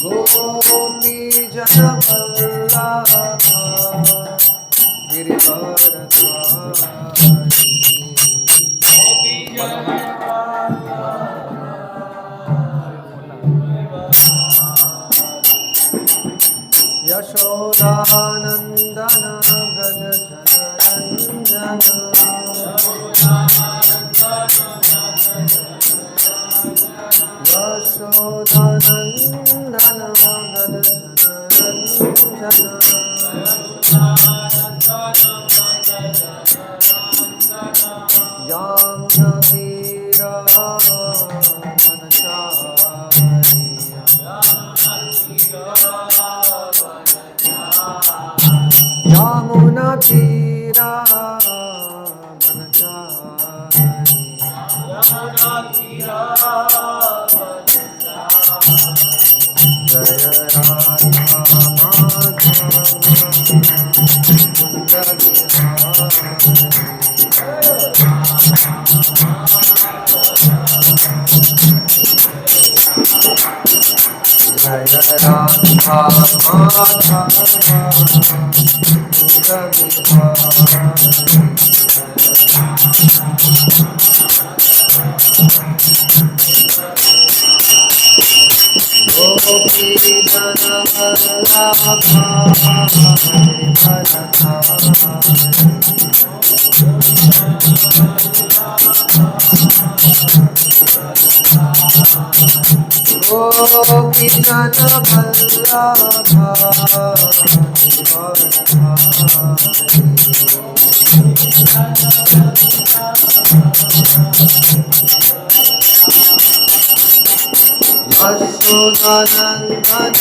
गोपी जनवल्लभा यशोदानंदन व्रज यशोदानंदन व्रज यामुनतीरा यमुना तीरा जय गोपी जनवल्लभा गोपी जनवल्लभा यशोदानंदन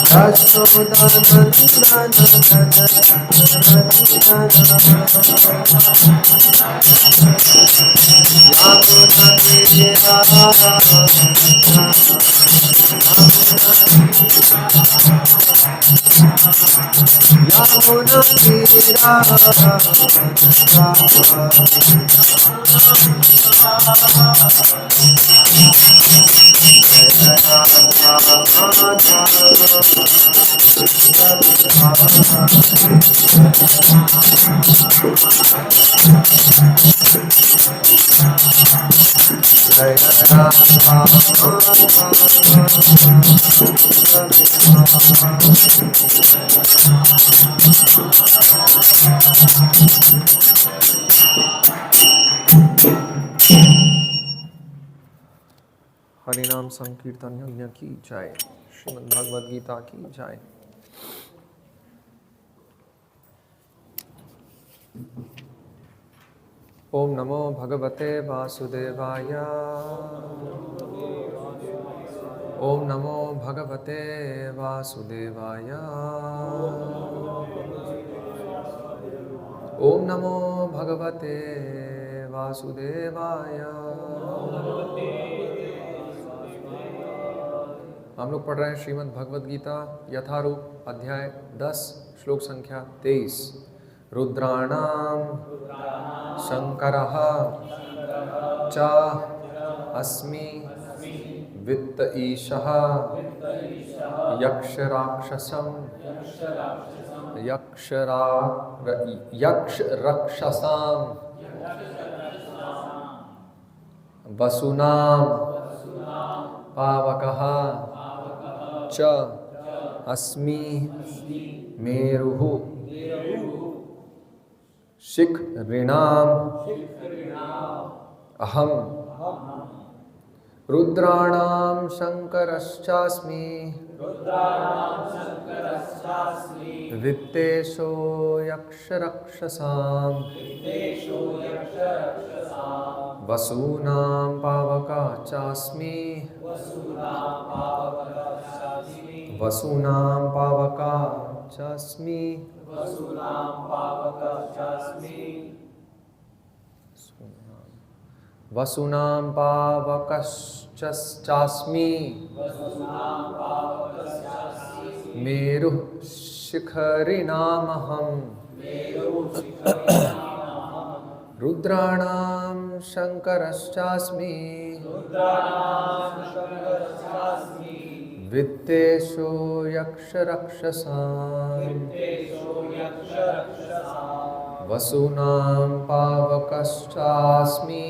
व्रज यमुना तीरा हरिनाम संकीर्तन यज्ञ की जय। श्रीमद् भगवद गीता की जय। ओम नमो भगवते वासुदेवाय। ओम नमो भगवते वासुदेवाय। ओम नमो भगवते वासुदेवाय। हम लोग पढ़ रहे हैं श्रीमद् भगवद गीता यथारूप अध्याय 10 श्लोक संख्या 23। रुद्राणाम शंकरः च अस्मि वित्त ईशः यक्षराक्षसं यक्षराक्षसां वसुनां पावकः च अस्मि मेरुः शिखरिणाम् अहम रुद्राणां शंकरश्चास्मि वित्तेषो यक्षरक्षसां वसूनां पावका चास्मि वसूनां पावका चास्मि वसूनां पावकश्चास्मि मेरुः शिखरिणामहम् रुद्राणां शङ्करश्चास्मि वित्तेषु यक्षरक्षसाम् वसूनां पावकश्चास्मि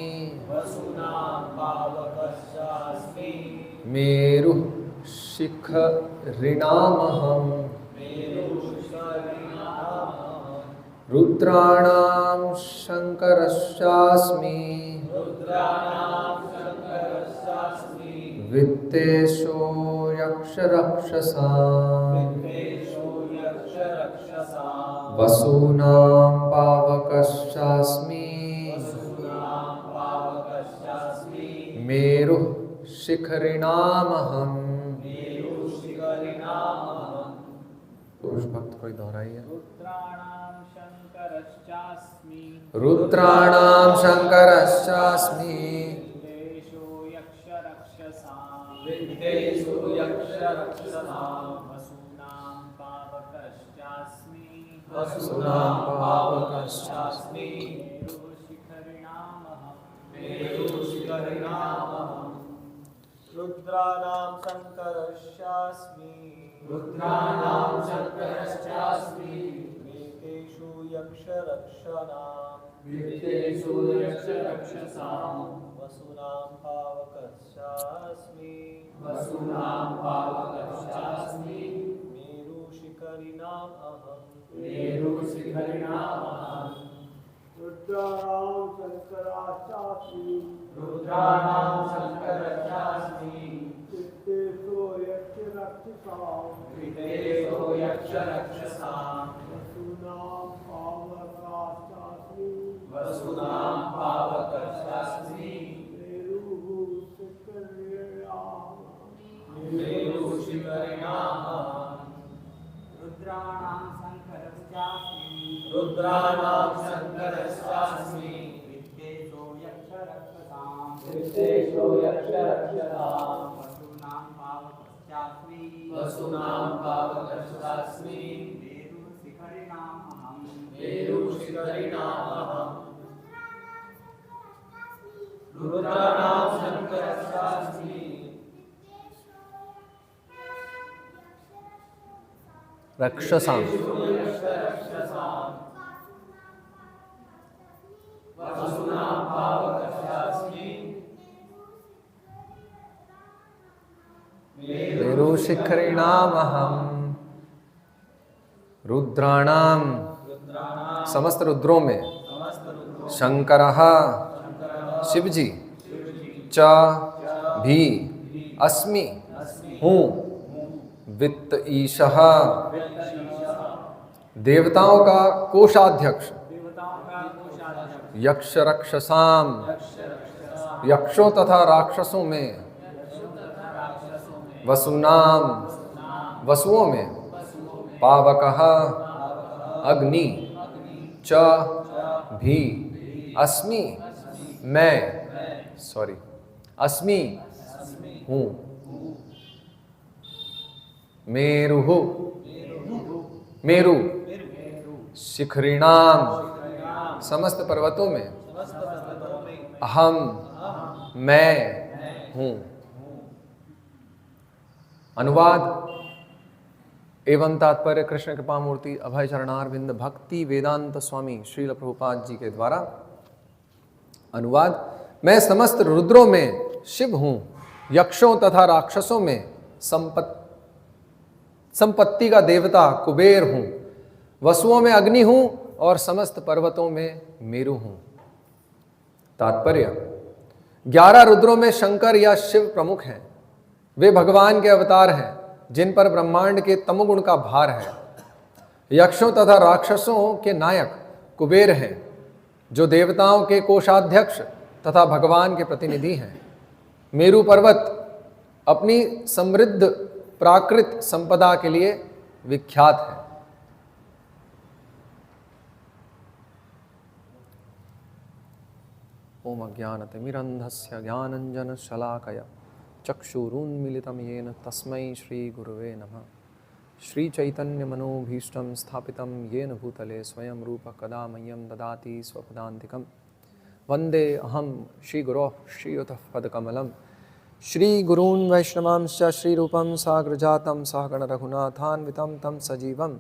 मेरुः शिखरिणामहम् रुद्राणां शङ्करश्चास्मि वित्तेषु यक्षरक्षसाम् वसूनां पावकश्चास्मि मेरुः शिखरिणामहम्। पुरुष भक्त कोई दोहराइए। रुद्राणां शङ्करश्चास्मि वसूनां पावकश्चास्मि रुद्राणां शङ्करश्चास्मि वित्तेषु यक्षरक्षसां वसूनां पावकश्चास्मि मेरुशिखरिणाम् अहम् रुद्राणां शङ्करश्चास्मि वित्तेषु यक्षरक्षसां वसूनां पावकश्चास्मि मेरुशिखरिणामहम् रुद्राणां शङ्करश्चास्मि वित्तेषु यक्षरक्षसां वसूनां पावकश्चास्मि मेरुशिखरिणामहम् रुद्राणां शङ्करश्चास्मि रक्षसां वसूनां पावकश्चास्मि मेरुशिखरिणामहम्। रुद्राणां समस्त रुद्रों में शंकरः शिवजी च भी अस्मि हूँ वित्त ईशः देवताओं का कोषाध्यक्ष यक्ष रक्षसाम यक्षों तथा राक्षसों में वसुनाम वसुओं में पावकः अग्नि च भी अस्मि मैं अस्मि हूँ मेरुः मेरु शिखरिणाम समस्त पर्वतों में अहम मैं हूँ। अनुवाद एवं तात्पर्य कृष्ण कृपा मूर्ति अभय चरणारविंद भक्ति वेदांत स्वामी श्रील प्रभुपाद जी के द्वारा। अनुवाद मैं समस्त रुद्रों में शिव हूँ, यक्षों तथा राक्षसों में संपत्ति का देवता कुबेर हूँ, वसुओं में अग्नि हूँ और समस्त पर्वतों में मेरु हूँ। तात्पर्य 11 रुद्रों में शंकर या शिव प्रमुख हैं। वे भगवान के अवतार हैं जिन पर ब्रह्मांड के तमोगुण का भार है। यक्षों तथा राक्षसों के नायक कुबेर हैं जो देवताओं के कोषाध्यक्ष तथा भगवान के प्रतिनिधि हैं। मेरु पर्वत अपनी समृद्ध प्राकृत संपदा के लिए विख्यात है। ओम अज्ञानतिमिरन्धस्य ज्ञानञ्जनशलाकया चक्षुरुन्मिलितं येन तस्मै श्रीगुरुवे नमः। श्रीचैतन्यमनोभीष्टं स्थापितं येन भूतले स्वयं रूपः कदा मह्यं ददाति स्वपदान्तिकं। वन्दे अहं श्रीगुरोः श्रीयुतपदकमलं। श्रीगुरून् वैष्णवांश्च श्रीरूपं साग्रजातं सहगणरघुनाथान्वितं तं सजीवं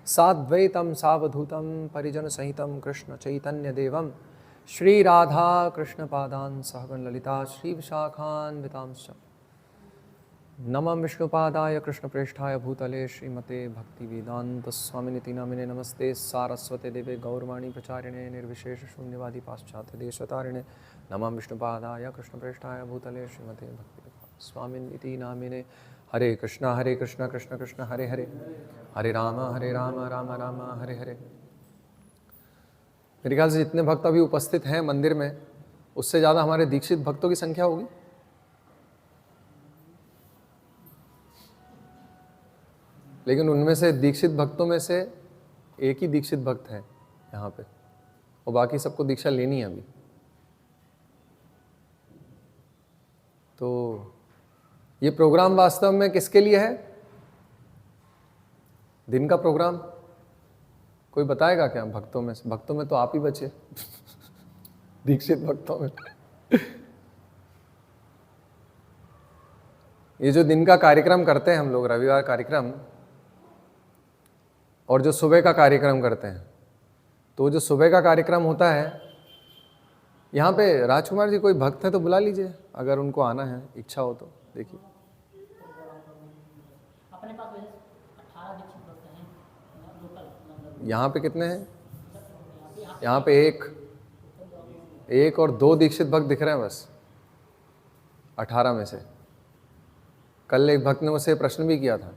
साद्वैतं सावधूतं परिजनसहितं कृष्णचैतन्यदेवं श्रीराधा कृष्णपादान् सहगणललिता श्रीविशाखान्वितांश्च। नमः विष्णुपादाय कृष्णप्रेष्ठाय भूतले श्रीमते भक्तिवेदान्तस्वामिनिति नामिने। नमस्ते सारस्वते देवे गौरवाणी प्रचारिणे निर्विशेष शून्यवादी पाश्चात्य देशतारिणे। नमः विष्णुपादाय कृष्णप्रेष्ठाय भूतले श्रीमते भक्तिवेदान्तस्वामिनिति नामिने। हरे कृष्ण कृष्ण कृष्ण हरे हरे, हरे राम राम राम हरे हरे। मेरे ख्याल से जितने भक्त अभी उपस्थित हैं मंदिर में, उससे ज़्यादा हमारे दीक्षित भक्तों की संख्या होगी। लेकिन उनमें से दीक्षित भक्तों में से एक ही दीक्षित भक्त है यहाँ पे, और बाकी सबको दीक्षा लेनी है अभी। तो ये प्रोग्राम वास्तव में किसके लिए है? दिन का प्रोग्राम कोई बताएगा क्या? भक्तों में से? भक्तों में तो आप ही बचे दीक्षित भक्तों में। ये जो दिन का कार्यक्रम करते हैं हम लोग, रविवार कार्यक्रम, और जो सुबह का कार्यक्रम करते हैं, तो जो सुबह का कार्यक्रम होता है, यहाँ पे राजकुमार जी कोई भक्त है तो बुला लीजिए, अगर उनको आना है, इच्छा हो तो। देखिए अपने पास 18 दीक्षित भक्त हैं लोकल। यहाँ पे कितने हैं? यहाँ पे एक और 2 दीक्षित भक्त दिख रहे हैं बस 18 में से। कल एक भक्त ने मुझसे प्रश्न भी किया था,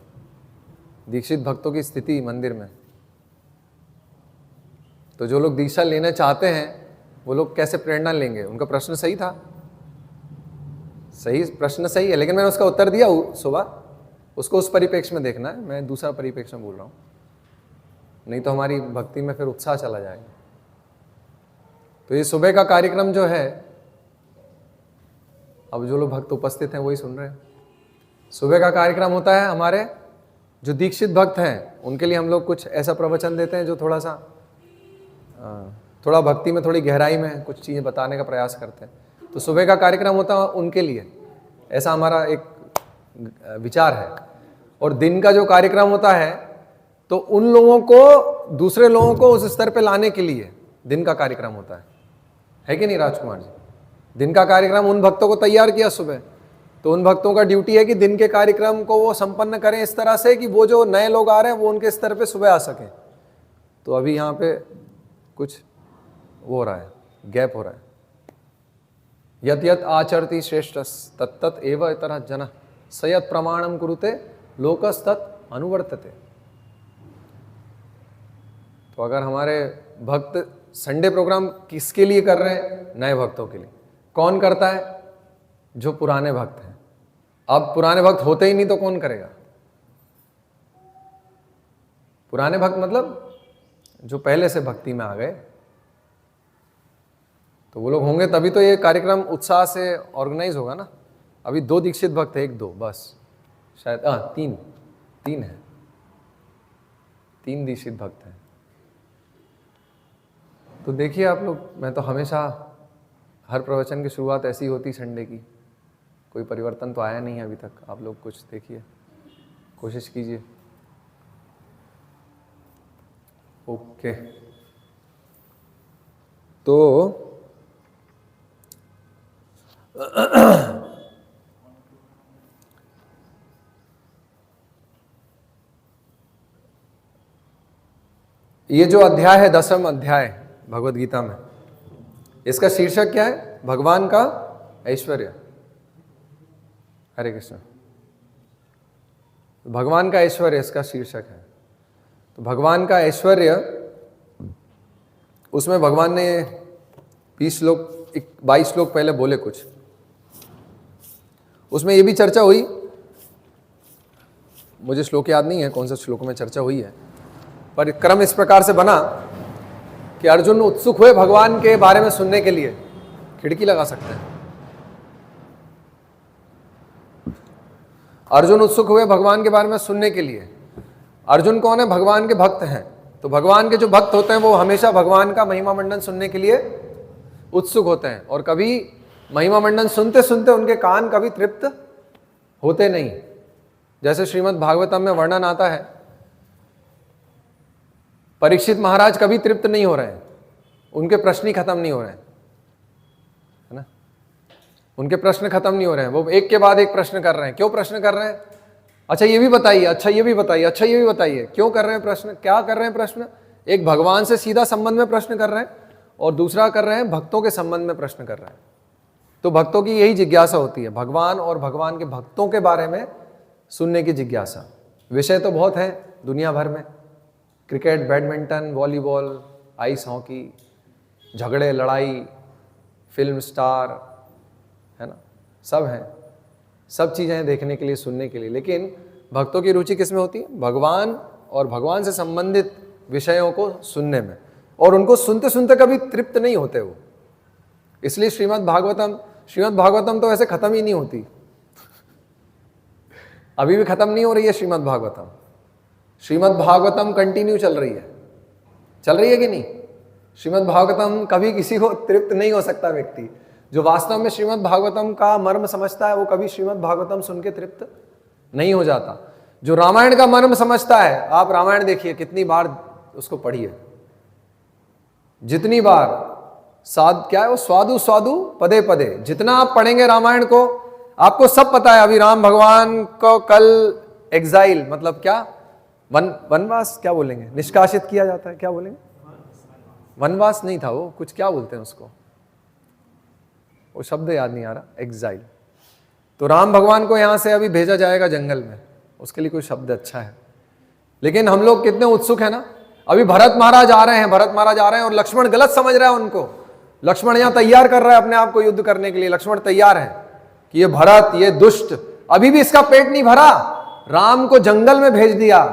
दीक्षित भक्तों की स्थिति मंदिर में। तो जो लोग दीक्षा लेना चाहते हैं वो लोग कैसे प्रेरणा लेंगे? उनका प्रश्न सही था, सही प्रश्न सही है, लेकिन मैंने उसका उत्तर दिया सुबह। उसको उस परिप्रेक्ष्य में देखना है, मैं दूसरा परिप्रेक्ष्य में बोल रहा हूँ, नहीं तो हमारी भक्ति में फिर उत्साह चला जाएगा। तो ये सुबह का कार्यक्रम जो है, अब जो लोग भक्त उपस्थित हैं वही सुन रहे हैं। सुबह का कार्यक्रम होता है हमारे जो दीक्षित भक्त हैं, उनके लिए हम लोग कुछ ऐसा प्रवचन देते हैं जो थोड़ा भक्ति में, थोड़ी गहराई में कुछ चीज़ें बताने का प्रयास करते हैं। तो सुबह का कार्यक्रम होता है उनके लिए, ऐसा हमारा एक विचार है। और दिन का जो कार्यक्रम होता है, तो उन लोगों को, दूसरे लोगों को उस स्तर पे लाने के लिए दिन का कार्यक्रम होता है कि नहीं राजकुमार जी? दिन का कार्यक्रम उन भक्तों को तैयार किया सुबह, तो उन भक्तों का ड्यूटी है कि दिन के कार्यक्रम को वो संपन्न करें इस तरह से कि वो जो नए लोग आ रहे हैं वो उनके स्तर पे सुबह आ सकें। तो अभी यहाँ पे कुछ वो हो रहा है, गैप हो रहा है। यत् यत् आचरति श्रेष्ठ तत्तत् एव इतरः जनः सयत् प्रमाणम कुरुते लोकस्तत् अनुवर्तते। तो अगर हमारे भक्त संडे प्रोग्राम किसके लिए कर रहे हैं? नए भक्तों के लिए। कौन करता है? जो पुराने भक्त हैं। अब पुराने भक्त होते ही नहीं तो कौन करेगा? पुराने भक्त मतलब जो पहले से भक्ति में आ गए, तो वो लोग होंगे तभी तो ये कार्यक्रम उत्साह से ऑर्गेनाइज होगा ना। अभी 2 दीक्षित भक्त है, 1-2 बस, शायद 3 है, 3 दीक्षित भक्त हैं। तो देखिए आप लोग, मैं तो हमेशा हर प्रवचन की शुरुआत ऐसी होती संडे की, कोई परिवर्तन तो आया नहीं है अभी तक। आप लोग कुछ देखिए, कोशिश कीजिए। ओके, तो ये जो अध्याय है 10वां अध्याय भगवद गीता में, इसका शीर्षक क्या है? भगवान का ऐश्वर्य। हरे कृष्ण। भगवान का ऐश्वर्य इसका शीर्षक है। तो भगवान का ऐश्वर्य, उसमें भगवान ने 22 श्लोक पहले बोले कुछ, उसमें ये भी चर्चा हुई, मुझे श्लोक याद नहीं है कौन सा श्लोक में चर्चा हुई है, पर क्रम इस प्रकार से बना कि अर्जुन उत्सुक हुए भगवान के बारे में सुनने के लिए खिड़की लगा सकते हैं। अर्जुन उत्सुक हुए भगवान के बारे में सुनने के लिए। अर्जुन कौन है? भगवान के भक्त हैं। तो भगवान के जो भक्त होते हैं वो हमेशा भगवान का महिमा मंडन सुनने के लिए उत्सुक होते हैं, और कभी महिमा मंडन सुनते सुनते उनके कान कभी तृप्त होते नहीं। जैसे श्रीमद् भागवतम में वर्णन आता है, परीक्षित महाराज कभी तृप्त नहीं हो रहे हैं, उनके प्रश्न ही खत्म नहीं हो रहे हैं, है ना। उनके प्रश्न खत्म नहीं हो रहे हैं, वो एक के बाद एक प्रश्न कर रहे हैं। क्यों प्रश्न कर रहे हैं? अच्छा ये भी बताइए, अच्छा ये भी बताइए, अच्छा ये भी बताइए। क्यों कर रहे हैं प्रश्न? क्या कर रहे हैं प्रश्न? एक भगवान से सीधा संबंध में प्रश्न कर रहे हैं, और दूसरा कर रहे हैं भक्तों के संबंध में प्रश्न कर रहे हैं। तो भक्तों की यही जिज्ञासा होती है, भगवान और भगवान के भक्तों के बारे में सुनने की जिज्ञासा। विषय तो बहुत है दुनिया भर में, cricket, badminton, volleyball, ice hockey, झगड़े, लड़ाई, फिल्म स्टार, है ना, सब हैं, सब चीज़ें हैं देखने के लिए, सुनने के लिए। लेकिन भक्तों की रुचि किस में होती है? भगवान और भगवान से संबंधित विषयों को सुनने में, और उनको सुनते सुनते कभी तृप्त नहीं होते वो। इसलिए श्रीमद् भागवतम तो ऐसे खत्म ही नहीं होती। अभी भी खत्म नहीं हो रही है श्रीमद् भागवतम। श्रीमद् भागवतम कंटिन्यू चल रही है कि नहीं? श्रीमद् भागवतम कभी किसी को तृप्त नहीं हो सकता। व्यक्ति जो वास्तव में श्रीमद् भागवतम का मर्म समझता है वो कभी श्रीमद् भागवतम सुन के तृप्त नहीं हो जाता। जो रामायण का मर्म समझता है, आप रामायण देखिए, कितनी बार उसको पढ़िए, जितनी बार क्या है वो, स्वादु स्वादु पदे पदे। जितना आप पढ़ेंगे रामायण को, आपको सब पता है। अभी राम भगवान को कल एग्जाइल, मतलब क्या, वनवास क्या बोलेंगे, निष्कासित किया जाता है, क्या बोलेंगे, वनवास नहीं था वो, कुछ क्या बोलते हैं उसको, वो शब्द याद नहीं आ रहा, एग्जाइल। तो राम भगवान को यहां से अभी भेजा जाएगा जंगल में, उसके लिए कोई शब्द अच्छा है। लेकिन हम लोग कितने उत्सुक है ना। अभी भरत महाराज आ रहे हैं, और लक्ष्मण गलत समझ रहा है उनको। लक्ष्मण यहां तैयार कर रहा है अपने आप को युद्ध करने के लिए। लक्ष्मण तैयार है कि ये भरत, ये दुष्ट, अभी भी इसका पेट नहीं भरा। राम को जंगल में भेज दिया,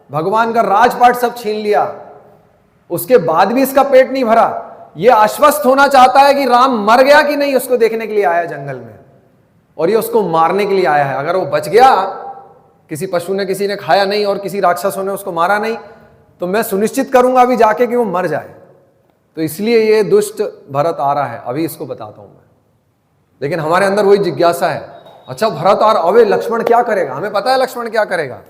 भगवान का राजपाट सब छीन लिया, उसके बाद भी इसका पेट नहीं भरा। ये आश्वस्त होना चाहता है कि राम मर गया कि नहीं, उसको देखने के लिए आया जंगल में, और ये उसको मारने के लिए आया है। अगर वो बच गया, किसी पशु ने, किसी ने खाया नहीं और किसी राक्षसों ने उसको मारा नहीं, तो मैं सुनिश्चित करूंगा अभी जाके कि वो मर जाए। तो इसलिए ये दुष्ट भरत आ रहा है, अभी इसको बताता हूं मैं। लेकिन हमारे अंदर वही जिज्ञासा है, अच्छा भरत और अबे लक्ष्मण क्या करेगा? हमें पता है लक्ष्मण क्या करेगा,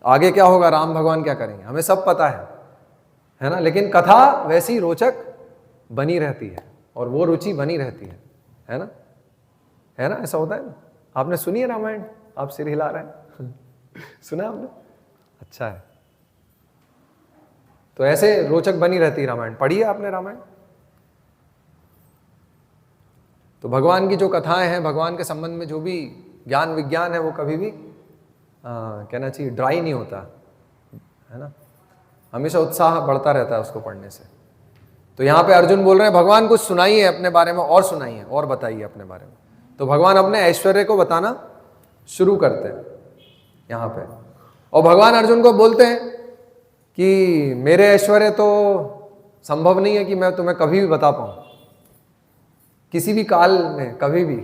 आगे क्या होगा, राम भगवान क्या करेंगे, हमें सब पता है ना। लेकिन कथा वैसी रोचक बनी रहती है, और वो रुचि बनी रहती है ना, ऐसा होता है ना। आपने सुनी है रामायण? आप सिर हिला रहे हैं सुना आपने? अच्छा है। तो ऐसे रोचक बनी रहती है रामायण। पढ़ी है आपने रामायण? तो भगवान की जो कथाएं हैं, भगवान के संबंध में जो भी ज्ञान विज्ञान है, वो कभी भी कहना चाहिए ड्राई नहीं होता, है ना। हमेशा उत्साह बढ़ता रहता है उसको पढ़ने से। तो यहाँ पे अर्जुन बोल रहे हैं, भगवान कुछ सुनाइए अपने बारे में, और सुनाइए और बताइए अपने बारे में। तो भगवान अपने ऐश्वर्य को बताना शुरू करते हैं यहाँ पे, और भगवान अर्जुन को बोलते हैं कि मेरे ऐश्वर्य तो संभव नहीं है कि मैं तुम्हें कभी भी बता पाऊँ, किसी भी काल में कभी भी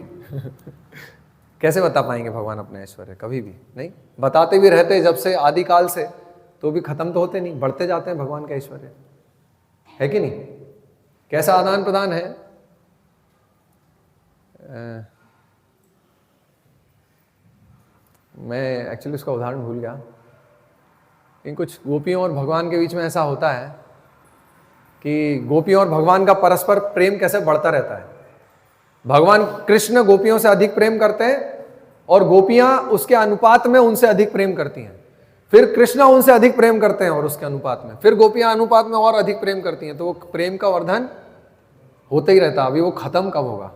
कैसे बता पाएंगे भगवान अपने ऐश्वर्य? कभी भी नहीं। बताते भी रहते जब से आदिकाल से, तो भी खत्म तो होते नहीं, बढ़ते जाते हैं भगवान का ऐश्वर्य, है कि नहीं? कैसा आदान प्रदान है। मैं एक्चुअली उसका उदाहरण भूल गया। इन कुछ गोपियों और भगवान के बीच में ऐसा होता है कि गोपियों और भगवान का परस्पर प्रेम कैसे बढ़ता रहता है। भगवान कृष्ण गोपियों से अधिक प्रेम करते हैं, और गोपियां उसके अनुपात में उनसे अधिक प्रेम करती हैं। फिर कृष्ण उनसे अधिक प्रेम करते हैं और उसके अनुपात में, फिर गोपियां अनुपात में और अधिक प्रेम करती हैं। तो वो प्रेम का वर्धन होता ही रहता। अभी वो खत्म कब होगा?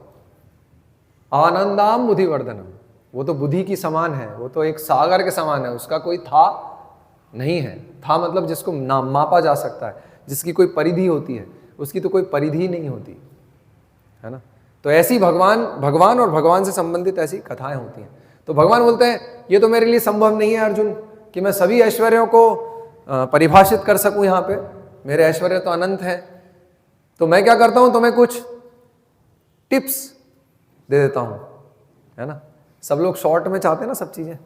आनंदाम बुद्धि वर्धनम, वो तो बुद्धि की समान है, वो तो एक सागर के समान है, उसका कोई था नहीं है। था मतलब जिसको मापा जा सकता है, जिसकी कोई परिधि होती है, उसकी तो कोई परिधि नहीं होती, है ना। तो ऐसी भगवान और भगवान से संबंधित ऐसी कथाएं होती हैं। तो भगवान बोलते हैं, ये तो मेरे लिए संभव नहीं है अर्जुन कि मैं सभी ऐश्वर्यों को परिभाषित कर सकूं यहाँ पे, मेरे ऐश्वर्य तो अनंत है। तो मैं क्या करता हूं, तुम्हें कुछ टिप्स दे देता हूँ, है ना। सब लोग शॉर्ट में चाहते हैं ना सब चीज़ें,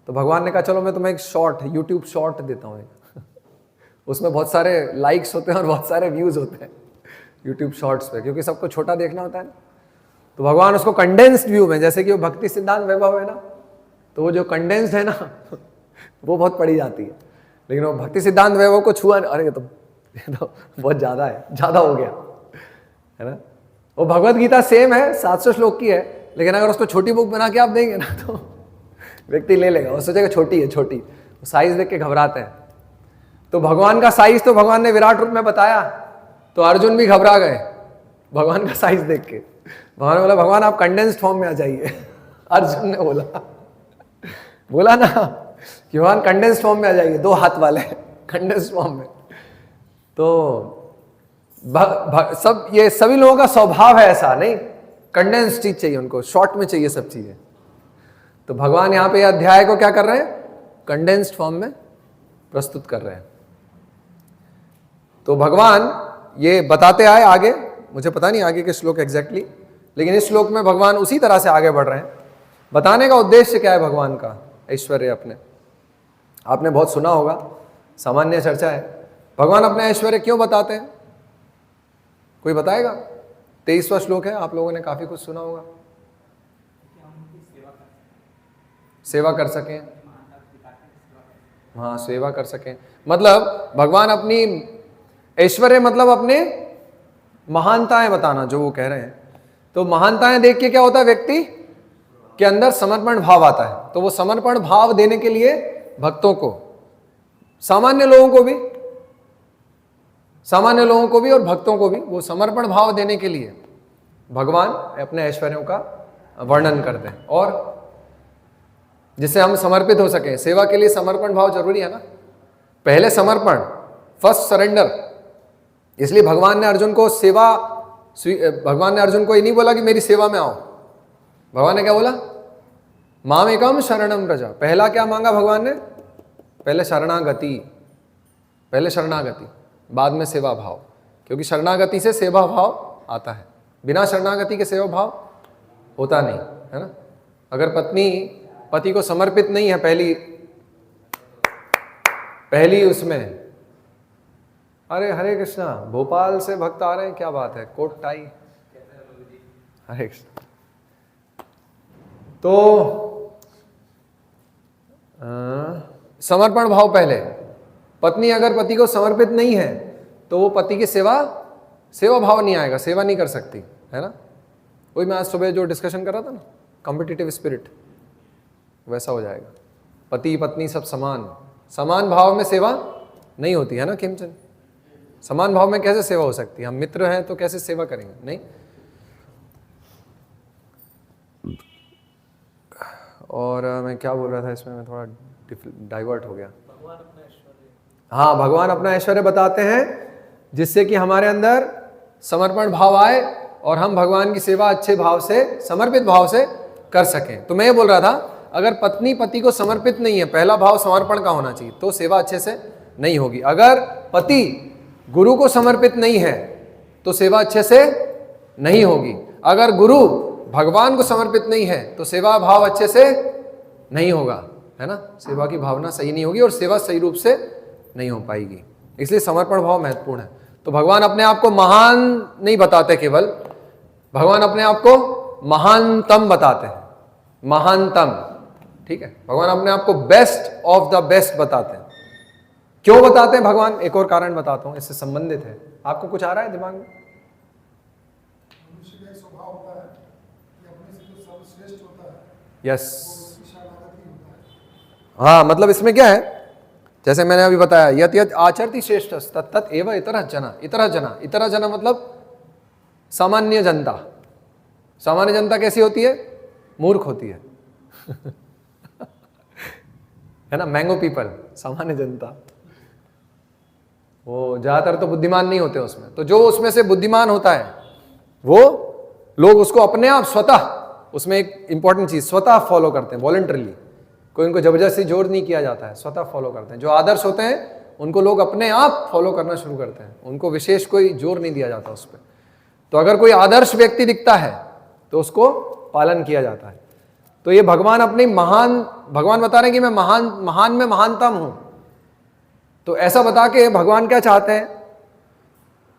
तो भगवान ने कहा चलो मैं तुम्हें एक शॉर्ट यूट्यूब शॉर्ट देता हूँ एक उसमें बहुत सारे लाइक्स होते हैं और बहुत सारे व्यूज़ होते हैं यूट्यूब शॉर्ट्स पे, क्योंकि सबको छोटा देखना होता है ना। तो भगवान उसको कंडेंस्ड व्यू में, जैसे कि वो भक्ति सिद्धांत वैभव है ना, तो वो जो कंडेंस्ड है ना वो बहुत पड़ी जाती है, लेकिन वो भक्ति सिद्धांत वैभव को छुआ, अरे ये तो बहुत ज़्यादा है, ज़्यादा हो गया, है ना। वो भगवत गीता सेम है, 700 श्लोक की है, लेकिन अगर उसको छोटी बुक बना के आप देंगे ना तो व्यक्ति ले लेगा, वो सोचेगा छोटी है, छोटी, साइज देख के घबराते हैं। तो भगवान का साइज तो भगवान ने विराट रूप में बताया, तो अर्जुन भी घबरा गए भगवान का साइज देख के। भगवान ने बोला भगवान आप कंडेंस्ड फॉर्म में आ जाइए अर्जुन ने बोला ना कि भगवान कंडेंस्ड फॉर्म में आ जाइए, 2 हाथ वाले कंडेंस्ड फॉर्म में। तो सब ये सभी लोगों का स्वभाव है ऐसा, नहीं कंडेंस्ड चीज चाहिए उनको, शॉर्ट में चाहिए सब चीजें। तो भगवान यहाँ पे अध्याय को क्या कर रहे हैं, कंडेंस्ड फॉर्म में प्रस्तुत कर रहे हैं। तो भगवान ये बताते आए आगे, मुझे पता नहीं आगे के श्लोक एग्जैक्टली, लेकिन इस श्लोक में भगवान उसी तरह से आगे बढ़ रहे हैं। बताने का उद्देश्य क्या है भगवान का ऐश्वर्य अपने, आपने बहुत सुना होगा, सामान्य चर्चा है, भगवान अपने ऐश्वर्य क्यों बताते हैं, कोई बताएगा। 23वां श्लोक है, आप लोगों ने काफी कुछ सुना होगा। सेवा कर सकें, हाँ सेवा कर सकें, मतलब भगवान अपनी ऐश्वर्य मतलब अपने महानताएं बताना, जो वो कह रहे हैं। तो महानताएं देख के क्या होता है, व्यक्ति के अंदर समर्पण भाव आता है। तो वो समर्पण भाव देने के लिए भक्तों को, सामान्य लोगों को भी और भक्तों को भी, वो समर्पण भाव देने के लिए भगवान अपने ऐश्वर्यों का वर्णन करते हैं, और जिससे हम समर्पित हो सकें। सेवा के लिए समर्पण भाव जरूरी है ना, पहले समर्पण, फर्स्ट सरेंडर। इसलिए भगवान ने अर्जुन को ये नहीं बोला कि मेरी सेवा में आओ, भगवान ने क्या बोला, माम एकम शरणम व्रज। पहला क्या मांगा भगवान ने, पहले शरणागति, बाद में सेवा भाव, क्योंकि शरणागति से सेवा भाव आता है, बिना शरणागति के सेवा भाव होता नहीं, है ना। अगर पत्नी पति को समर्पित नहीं है पहली उसमें, अरे हरे कृष्णा, भोपाल से भक्त आ रहे हैं, क्या बात है, कोट टाई, हरे कृष्णा। तो समर्पण भाव पहले, पत्नी अगर पति को समर्पित नहीं है तो वो पति की सेवा भाव नहीं आएगा, सेवा नहीं कर सकती, है ना। वही मैं आज सुबह जो डिस्कशन कर रहा था ना, कॉम्पिटिटिव स्पिरिट, वैसा हो जाएगा। पति पत्नी सब समान भाव में सेवा नहीं होती है ना किमचंद। समान भाव में कैसे सेवा हो सकती है, हम मित्र हैं तो कैसे सेवा करेंगे, नहीं। और मैं क्या बोल रहा था इसमें, मैं थोड़ा डाइवर्ट हो गया। हाँ, भगवान अपना ऐश्वर्य बताते हैं जिससे कि हमारे अंदर समर्पण भाव आए और हम भगवान की सेवा अच्छे भाव से, समर्पित भाव से कर सकें। तो मैं ये बोल रहा था, अगर पत्नी पति को समर्पित नहीं है, पहला भाव समर्पण का होना चाहिए, तो सेवा अच्छे से नहीं होगी। अगर पति गुरु को समर्पित नहीं है तो सेवा अच्छे से नहीं होगी। अगर गुरु भगवान को समर्पित नहीं है तो सेवा भाव अच्छे से नहीं होगा, है ना। सेवा की भावना सही नहीं होगी और सेवा सही रूप से नहीं हो पाएगी। इसलिए समर्पण भाव महत्वपूर्ण है। तो भगवान अपने आप को महान नहीं बताते केवल, भगवान अपने आप को महानतम बताते हैं, महानतम, ठीक है। भगवान अपने आप को बेस्ट ऑफ द बेस्ट बताते हैं। क्यों बताते हैं भगवान, एक और कारण बताता हूं, इससे संबंधित है। आपको कुछ आ रहा है दिमाग में? मनुष्य का एक स्वभाव होता है कि अपने से जो सर्वश्रेष्ठ होता है, यस, वो उसकी शरणागति होता है। हाँ, मतलब इसमें क्या है, जैसे मैंने अभी बताया, यत यत आचरति श्रेष्ठ तत्तत एव इतरः जना मतलब सामान्य जनता। सामान्य जनता कैसी होती है, मूर्ख होती है है ना। मैंगो पीपल, सामान्य जनता, वो ज्यादातर तो बुद्धिमान नहीं होते उसमें। तो जो उसमें से बुद्धिमान होता है वो लोग उसको अपने आप स्वतः, उसमें एक इंपॉर्टेंट चीज, स्वतः फॉलो करते हैं, वॉलंटरली। कोई उनको जबरदस्ती जोर नहीं किया जाता है, स्वतः फॉलो करते हैं। जो आदर्श होते हैं उनको लोग अपने आप फॉलो करना शुरू करते हैं, उनको विशेष कोई जोर नहीं दिया जाता उस पर। तो अगर कोई आदर्श व्यक्ति दिखता है तो उसको पालन किया जाता है। तो ये भगवान अपनी भगवान बता रहे हैं कि मैं महान में महानतम हूं। तो ऐसा बता के भगवान क्या चाहते हैं?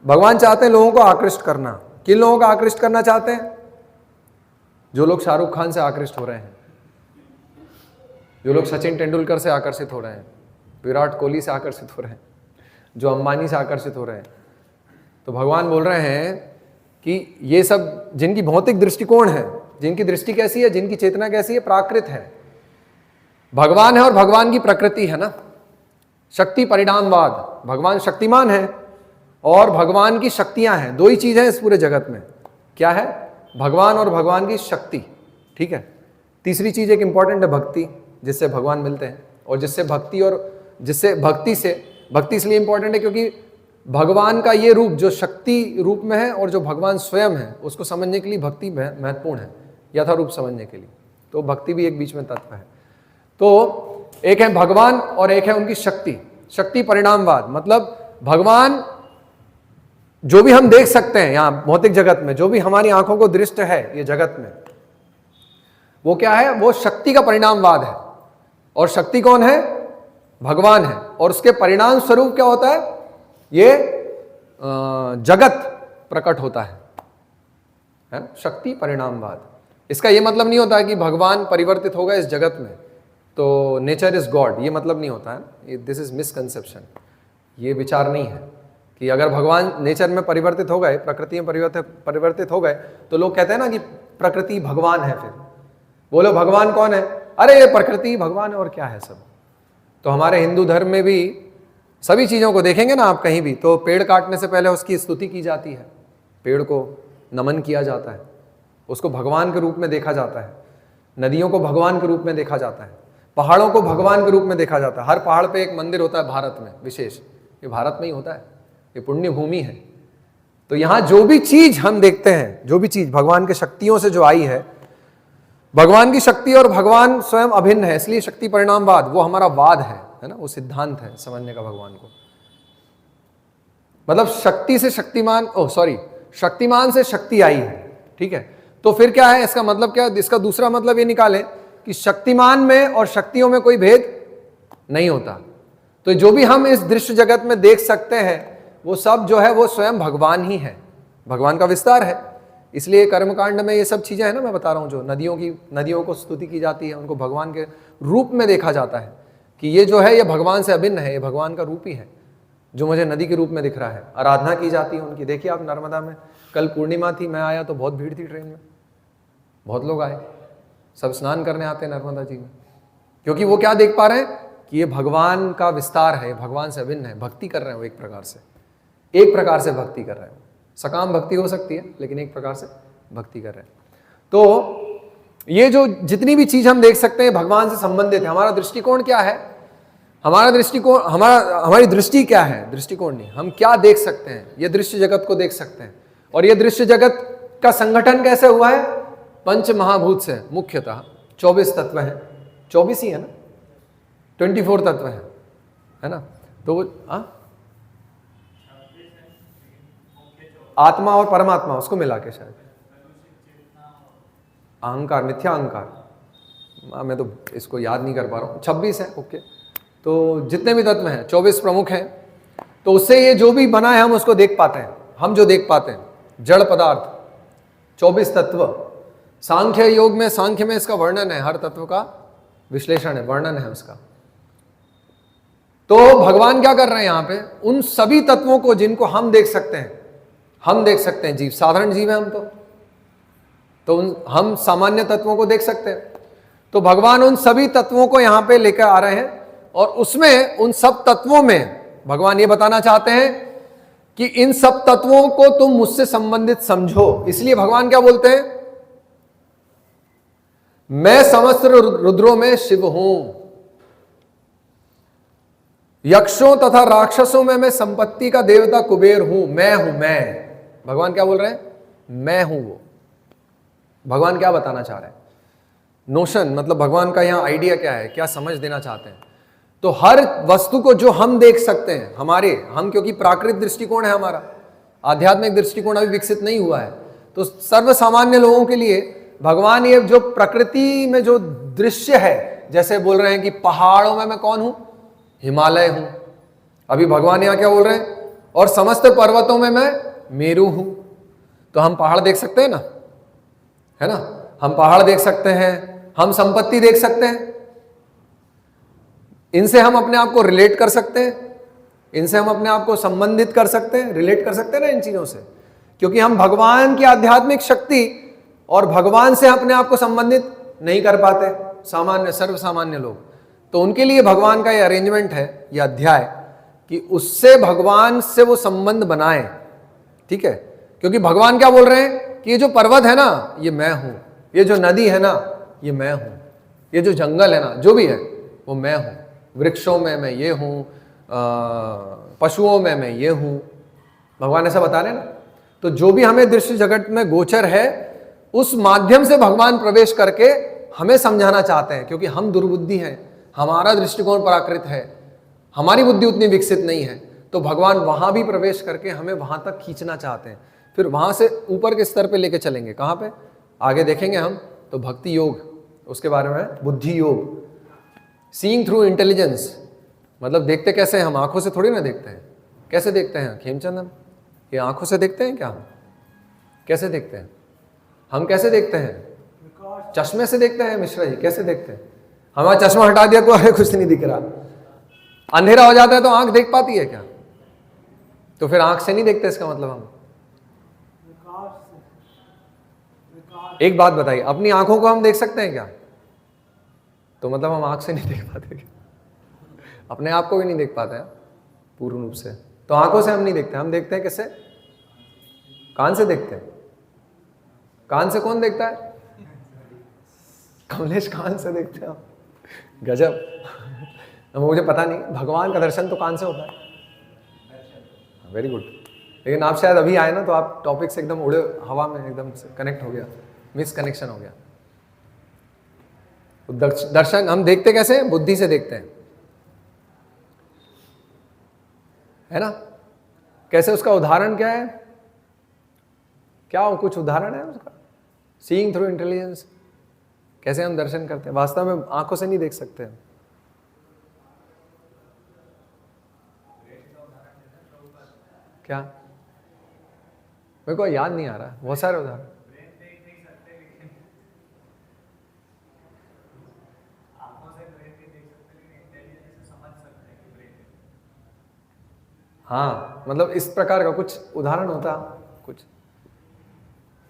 भगवान चाहते हैं लोगों को आकृष्ट करना। किन लोगों को आकृष्ट करना चाहते हैं? जो लोग शाहरुख खान से आकृष्ट हो रहे हैं, जो लोग सचिन तेंदुलकर से आकर्षित हो रहे हैं, विराट कोहली से आकर्षित हो रहे हैं, जो अंबानी से आकर्षित हो रहे हैं। तो भगवान बोल रहे हैं कि ये सब जिनकी भौतिक दृष्टिकोण है, जिनकी दृष्टि कैसी है, जिनकी चेतना कैसी है, प्राकृत है। भगवान है और भगवान की प्रकृति है ना, शक्ति परिणामवाद। भगवान शक्तिमान है और भगवान की शक्तियां हैं। दो ही चीज है इस पूरे जगत में, क्या है? भगवान और भगवान की शक्ति। ठीक है। तीसरी चीज एक इंपॉर्टेंट है भक्ति, जिससे भगवान मिलते हैं और जिससे भक्ति इसलिए इंपॉर्टेंट है क्योंकि भगवान का ये रूप जो शक्ति रूप में है और जो भगवान स्वयं है, उसको समझने के लिए भक्ति महत्वपूर्ण है, यथारूप समझने के लिए। तो भक्ति भी एक बीच में तत्व है। तो एक है भगवान और एक है उनकी शक्ति। शक्ति परिणामवाद मतलब भगवान जो भी हम देख सकते हैं यहां भौतिक जगत में, जो भी हमारी आंखों को दृष्ट है ये जगत में, वो क्या है? वो शक्ति का परिणामवाद है। और शक्ति कौन है? भगवान है। और उसके परिणाम स्वरूप क्या होता है? ये जगत प्रकट होता है ना? शक्ति परिणामवाद। इसका ये मतलब नहीं होता है कि भगवान परिवर्तित होगा इस जगत में तो नेचर इज गॉड, ये मतलब नहीं होता है। This is misconception. ये विचार नहीं है कि अगर भगवान नेचर में परिवर्तित हो गए, प्रकृति में परिवर्तित हो गए, तो लोग कहते हैं ना कि प्रकृति भगवान है। फिर बोलो भगवान कौन है? अरे ये प्रकृति भगवान है और क्या है सब। तो हमारे हिंदू धर्म में भी सभी चीज़ों को देखेंगे ना आप कहीं भी, तो पेड़ काटने से पहले उसकी स्तुति की जाती है, पेड़ को नमन किया जाता है, उसको भगवान के रूप में देखा जाता है, नदियों को भगवान के रूप में देखा जाता है, पहाड़ों को भगवान के रूप में देखा जाता है। हर पहाड़ पे एक मंदिर होता है भारत में विशेष, ये भारत में ही होता है, ये पुण्य भूमि है। तो यहाँ जो भी चीज हम देखते हैं, जो भी चीज भगवान के शक्तियों से जो आई है, भगवान की शक्ति और भगवान स्वयं अभिन्न है, इसलिए शक्ति परिणामवाद वो हमारा वाद है ना, वो सिद्धांत है समझने का भगवान को। मतलब शक्ति से शक्तिमान, शक्तिमान से शक्ति आई है। ठीक है। तो फिर क्या है इसका मतलब? क्या इसका दूसरा मतलब ये निकालें कि शक्तिमान में और शक्तियों में कोई भेद नहीं होता। तो जो भी हम इस दृश्य जगत में देख सकते हैं वो सब जो है वो स्वयं भगवान ही है, भगवान का विस्तार है। इसलिए कर्मकांड में ये सब चीजें हैं ना, मैं बता रहा हूं, जो नदियों को स्तुति की जाती है, उनको भगवान के रूप में देखा जाता है कि ये जो है ये भगवान से अभिन्न है, ये भगवान का रूप ही है जो मुझे नदी के रूप में दिख रहा है। आराधना की जाती है उनकी। देखिए आप नर्मदा में कल पूर्णिमा थी, मैं आया तो बहुत भीड़ थी ट्रेन में, बहुत लोग आए, सब स्नान करने आते हैं नर्मदा जी में, क्योंकि वो क्या देख पा रहे हैं कि ये भगवान का विस्तार है, भगवान से अभिन्न है, भक्ति कर रहे हैं वो एक प्रकार से भक्ति कर रहे हैं। सकाम भक्ति हो सकती है लेकिन एक प्रकार से भक्ति कर रहे हैं। तो ये जो जितनी भी चीज हम देख सकते हैं भगवान से संबंधित है। हमारा दृष्टिकोण क्या है? हमारी दृष्टि क्या है? दृष्टिकोण नहीं, हम क्या देख सकते हैं? ये दृश्य जगत को देख सकते हैं। और ये दृश्य जगत का संगठन कैसे हुआ है? पंच महाभूत से। मुख्यतः 24 तत्व हैं, 24 ही है ना, 24 तत्व है ना। तो वो आत्मा और परमात्मा उसको मिला के शायद अहंकार, मिथ्या अहंकार, मैं तो इसको याद नहीं कर पा रहा हूँ, 26 है। ओके। तो जितने भी तत्व हैं 24 प्रमुख हैं। तो उससे ये जो भी बना है हम उसको देख पाते हैं। हम जो देख पाते हैं जड़ पदार्थ 24 तत्व। सांख्य योग में, सांख्य में इसका वर्णन है, हर तत्व का विश्लेषण है, वर्णन है उसका। तो भगवान क्या कर रहे हैं यहाँ पे? उन सभी तत्वों को जिनको हम देख सकते हैं, हम देख सकते हैं, जीव साधारण जीव है हम तो हम सामान्य तत्वों को देख सकते हैं। तो भगवान उन सभी तत्वों को यहां पे लेकर आ रहे हैं और उसमें उन सब तत्वों में भगवान ये बताना चाहते हैं कि इन सब तत्वों को तुम मुझसे संबंधित समझो। इसलिए भगवान क्या बोलते हैं? मैं समस्त रुद्रों में शिव हूं, यक्षों तथा राक्षसों में मैं संपत्ति का देवता कुबेर हूं। मैं हूं, मैं। भगवान क्या बोल रहे हैं? मैं हूं वो। भगवान क्या बताना चाह रहे हैं? नोशन मतलब भगवान का यहां आइडिया क्या है, क्या समझ देना चाहते हैं? तो हर वस्तु को जो हम देख सकते हैं, हम क्योंकि प्राकृतिक दृष्टिकोण है हमारा, आध्यात्मिक दृष्टिकोण अभी विकसित नहीं हुआ है, तो सर्व सामान्य लोगों के लिए भगवान ये जो प्रकृति में जो दृश्य है, जैसे बोल रहे हैं कि पहाड़ों में मैं कौन हूं, हिमालय हूं। अभी भगवान यहां क्या बोल रहे हैं, और समस्त पर्वतों में मैं मेरू हूं। तो हम पहाड़ देख सकते हैं ना, है ना, हम पहाड़ देख सकते हैं, हम संपत्ति देख सकते हैं, इनसे हम अपने आप को रिलेट कर सकते हैं, इनसे हम अपने आप को संबंधित कर सकते हैं, रिलेट कर सकते हैं ना इन चीजों से, क्योंकि हम भगवान की आध्यात्मिक शक्ति और भगवान से अपने आप को संबंधित नहीं कर पाते सामान्य सर्व सामान्य लोग। तो उनके लिए भगवान का ये अरेंजमेंट है, ये अध्याय, कि उससे भगवान से वो संबंध बनाए। ठीक है, क्योंकि भगवान क्या बोल रहे हैं कि ये जो पर्वत है ना ये मैं हूं, ये जो नदी है ना ये मैं हूं, ये जो जंगल है ना जो भी है वो मैं हूं, वृक्षों में मैं ये हूं, पशुओं में मैं ये हूं, भगवान ऐसा बता रहे हैं ना। तो जो भी हमें दृश्य जगत में गोचर है उस माध्यम से भगवान प्रवेश करके हमें समझाना चाहते हैं, क्योंकि हम दुर्बुद्धि हैं, हमारा दृष्टिकोण प्राकृत है, हमारी बुद्धि उतनी विकसित नहीं है। तो भगवान वहां भी प्रवेश करके हमें वहां तक खींचना चाहते हैं, फिर वहां से ऊपर के स्तर पे लेके चलेंगे। कहां पे आगे देखेंगे हम, तो भक्ति योग, उसके बारे में बुद्धि योग, सीइंग थ्रू इंटेलिजेंस, मतलब देखते कैसे हैं हम, आंखों से थोड़ी ना देखते हैं। कैसे देखते हैं खेमचंद, हम ये आंखों से देखते हैं क्या, हम कैसे देखते हैं, हम कैसे देखते हैं, चश्मे से देखते हैं मिश्रा जी, कैसे देखते हैं, हमारा चश्मा हटा दिया तो अरे कुछ नहीं दिख रहा, अंधेरा हो जाता है तो आंख देख पाती है क्या, तो फिर आंख से नहीं देखते, इसका मतलब हम एक बात बताइए, अपनी आंखों को हम देख सकते हैं क्या, तो मतलब हम आंख से नहीं देख पाते क्या? अपने आप को भी नहीं देख पाते हैं पूर्ण रूप से, तो आंखों से हम नहीं देखते, हम देखते हैं किससे, कान से देखते हैं। कान से कौन देखता है, कमलेश कान से देखते हैं आप, गजब। मुझे पता नहीं, भगवान का दर्शन तो कान से होता है, वेरी गुड। लेकिन आप शायद अभी आए ना, तो आप टॉपिक से एकदम उड़े हवा में, एकदम कनेक्ट हो गया, मिस कनेक्शन हो गया। दर्शन हम देखते कैसे, बुद्धि से देखते हैं, है ना। कैसे, उसका उदाहरण क्या है, क्या कुछ उदाहरण है उसका, सीइंग थ्रू इंटेलिजेंस, कैसे हम दर्शन करते हैं, वास्तव में आंखों से नहीं देख सकते हैं। क्या, मेरे को याद नहीं आ रहा, बहुत सारे उदाहरण। हाँ, मतलब इस प्रकार का कुछ उदाहरण होता कुछ,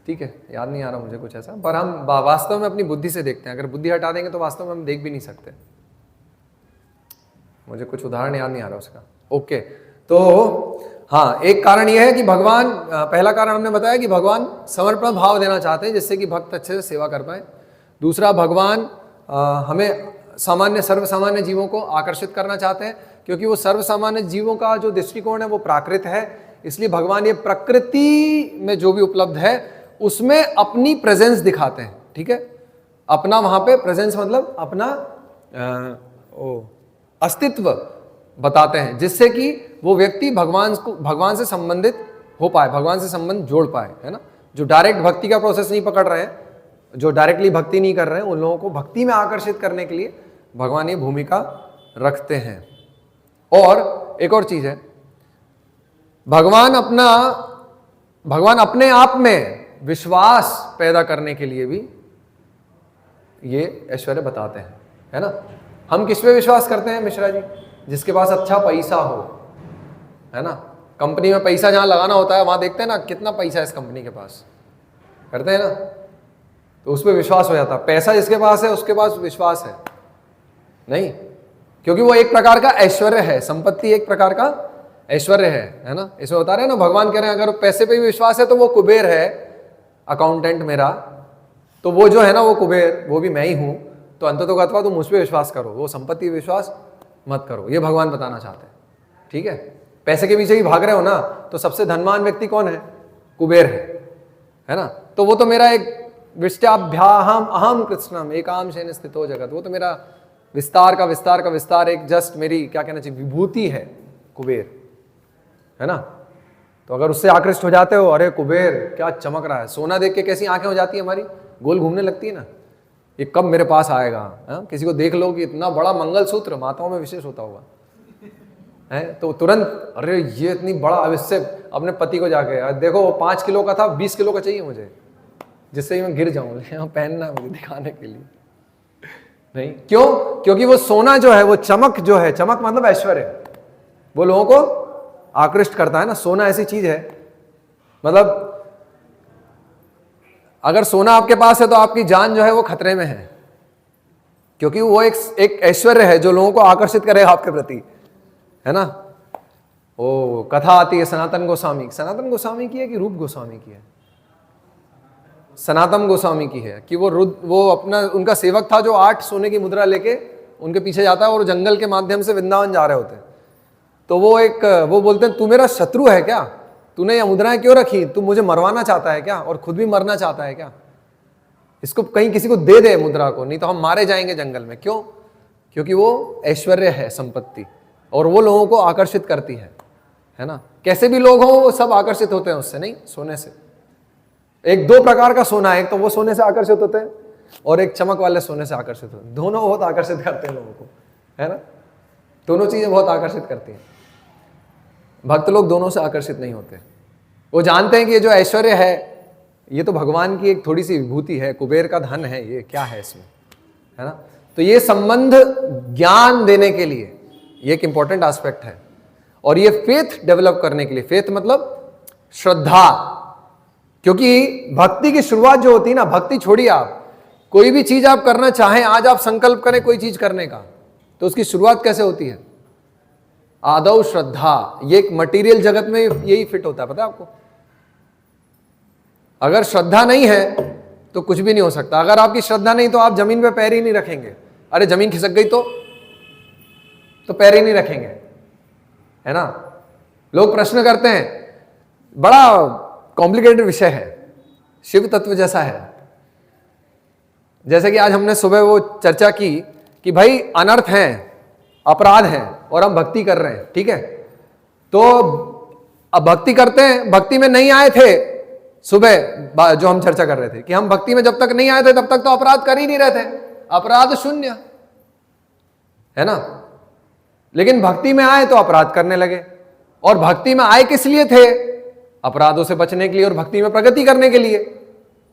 ठीक है, याद नहीं आ रहा मुझे कुछ ऐसा, पर हम वास्तव में अपनी बुद्धि से देखते हैं। अगर बुद्धि हटा देंगे तो वास्तव में हम देख भी नहीं सकते। मुझे कुछ उदाहरण याद नहीं आ रहा उसका। ओके, तो हाँ, एक कारण यह है कि भगवान, पहला कारण हमने बताया कि भगवान समर्पण भाव देना चाहते हैं जिससे कि भक्त अच्छे से सेवा कर पाए। दूसरा, भगवान हमें सामान्य सर्व सामान्य जीवों को आकर्षित करना चाहते हैं, क्योंकि वो सर्व सामान्य जीवों का जो दृष्टिकोण है वो प्राकृत है, इसलिए भगवान ये प्रकृति में जो भी उपलब्ध है उसमें अपनी प्रेजेंस दिखाते हैं। ठीक है, अपना वहां पे प्रेजेंस मतलब अपना अस्तित्व बताते हैं, जिससे कि वो व्यक्ति भगवान से संबंधित हो पाए, भगवान से संबंध जोड़ पाए, है ना। जो डायरेक्ट भक्ति का प्रोसेस नहीं पकड़ रहे हैं, जो डायरेक्टली भक्ति नहीं कर रहे हैं, उन लोगों को भक्ति में आकर्षित करने के लिए भगवान ये भूमिका रखते हैं। और एक और चीज है, भगवान अपने आप में विश्वास पैदा करने के लिए भी ये ऐश्वर्य बताते हैं, है ना। हम किस पे विश्वास करते हैं मिश्रा जी, जिसके पास अच्छा पैसा हो, है ना। कंपनी में पैसा जहां लगाना होता है वहां देखते हैं ना कितना पैसा है इस कंपनी के पास, करते हैं ना, तो उस पर विश्वास हो जाता है। पैसा जिसके पास है उसके पास विश्वास है नहीं, क्योंकि वो एक प्रकार का ऐश्वर्य है, संपत्ति एक प्रकार का ऐश्वर्य है ना। इसमें बता रहे हैं ना, भगवान कह रहे हैं अगर पैसे पे भी विश्वास है तो वो कुबेर है, अकाउंटेंट मेरा, तो वो जो है ना वो कुबेर, वो भी मैं ही हूं, तो अंततोगत्वा तुम मुझ पर विश्वास करो, वो संपत्ति विश्वास मत करो, ये भगवान बताना चाहते हैं। ठीक है, पैसे के पीछे ही भाग रहे हो ना, तो सबसे धनवान व्यक्ति कौन है, कुबेर है ना। तो वो तो मेरा एक विष्टाभ्याहम अहम कृष्णम एकाम शयन स्थितो जगत, वो तो मेरा विस्तार का विस्तार एक जस्ट मेरी क्या कहना चाहिए विभूति है कुबेर, है ना। तो अगर उससे आकृष्ट हो जाते हो, अरे कुबेर क्या चमक रहा है, सोना देख के कैसी आंखें हो जाती है हमारी, गोल घूमने लगती है ना, ये कब मेरे पास आएगा। किसी को देख लो कि इतना बड़ा मंगलसूत्र, माताओं में विशेष होता होगा, है तो तुरंत अरे ये इतनी बड़ा, अब इससे अपने पति को जाके देखो 5 किलो का था, 20 किलो का चाहिए मुझे, जिससे मैं गिर जाऊं, पहनना है मुझे दिखाने के लिए। नहीं, क्यों? क्योंकि वो सोना जो है, वो चमक जो है, चमक मतलब ऐश्वर्य, वो लोगों को आकृष्ट करता है ना। सोना ऐसी चीज है, मतलब अगर सोना आपके पास है तो आपकी जान जो है वो खतरे में है, क्योंकि वो एक ऐश्वर्य है जो लोगों को आकर्षित करेगा आपके प्रति, है ना। ओ कथा आती है सनातन गोस्वामी, सनातन गोस्वामी की है कि रूप गोस्वामी की है? सनातन गोस्वामी की है कि वो अपना, उनका सेवक था जो 8 सोने की मुद्रा लेके उनके पीछे जाता है और जंगल के माध्यम से वृंदावन जा रहे होते हैं। तो वो बोलते हैं तू मेरा शत्रु है क्या, तूने ये मुद्राएं क्यों रखी, तू मुझे मरवाना चाहता है क्या, और खुद भी मरना चाहता है क्या, इसको कहीं किसी को दे दे मुद्रा को, नहीं तो हम मारे जाएंगे जंगल में। क्यों? क्योंकि वो ऐश्वर्य है, संपत्ति, और वो लोगों को आकर्षित करती है ना। कैसे भी लोग हों वो सब आकर्षित होते हैं उससे, नहीं सोने से। एक 2 प्रकार का सोना है, एक तो वो सोने से आकर्षित होते हैं और एक चमक वाले सोने से आकर्षित होते हैं। दोनों बहुत आकर्षित करते हैं लोगों को, है ना। दोनों चीजें बहुत आकर्षित करती हैं। भक्त लोग दोनों से आकर्षित नहीं होते, वो जानते हैं कि ये जो ऐश्वर्य है ये तो भगवान की एक थोड़ी सी विभूति है, कुबेर का धन है, ये क्या है इसमें, है ना। तो ये संबंध ज्ञान देने के लिए ये एक इंपॉर्टेंट एस्पेक्ट है, और ये फेथ डेवलप करने के लिए, फेथ मतलब श्रद्धा, क्योंकि भक्ति की शुरुआत जो होती है ना, भक्ति छोड़िए आप, कोई भी चीज आप करना चाहें, आज आप संकल्प करें कोई चीज करने का, तो उसकी शुरुआत कैसे होती है? आदौ श्रद्धा। ये एक मटेरियल जगत में यही फिट होता है, पता है आपको। अगर श्रद्धा नहीं है तो कुछ भी नहीं हो सकता। अगर आपकी श्रद्धा नहीं तो आप जमीन पे पैर ही नहीं रखेंगे। अरे जमीन खिसक गई तो पैर ही नहीं रखेंगे, है ना। लोग प्रश्न करते हैं, बड़ा कॉम्प्लिकेटेड विषय है, शिव तत्व जैसा है। जैसे कि आज हमने सुबह वो चर्चा की कि भाई अनर्थ हैं, अपराध हैं, और हम भक्ति कर रहे हैं, ठीक है। तो अब भक्ति करते हैं, भक्ति में नहीं आए थे, सुबह जो हम चर्चा कर रहे थे कि हम भक्ति में जब तक नहीं आए थे तब तक तो अपराध कर ही नहीं रहे थे, अपराध शून्य, है ना। लेकिन भक्ति में आए तो अपराध करने लगे, और भक्ति में आए किस लिए थे? अपराधों से बचने के लिए और भक्ति में प्रगति करने के लिए।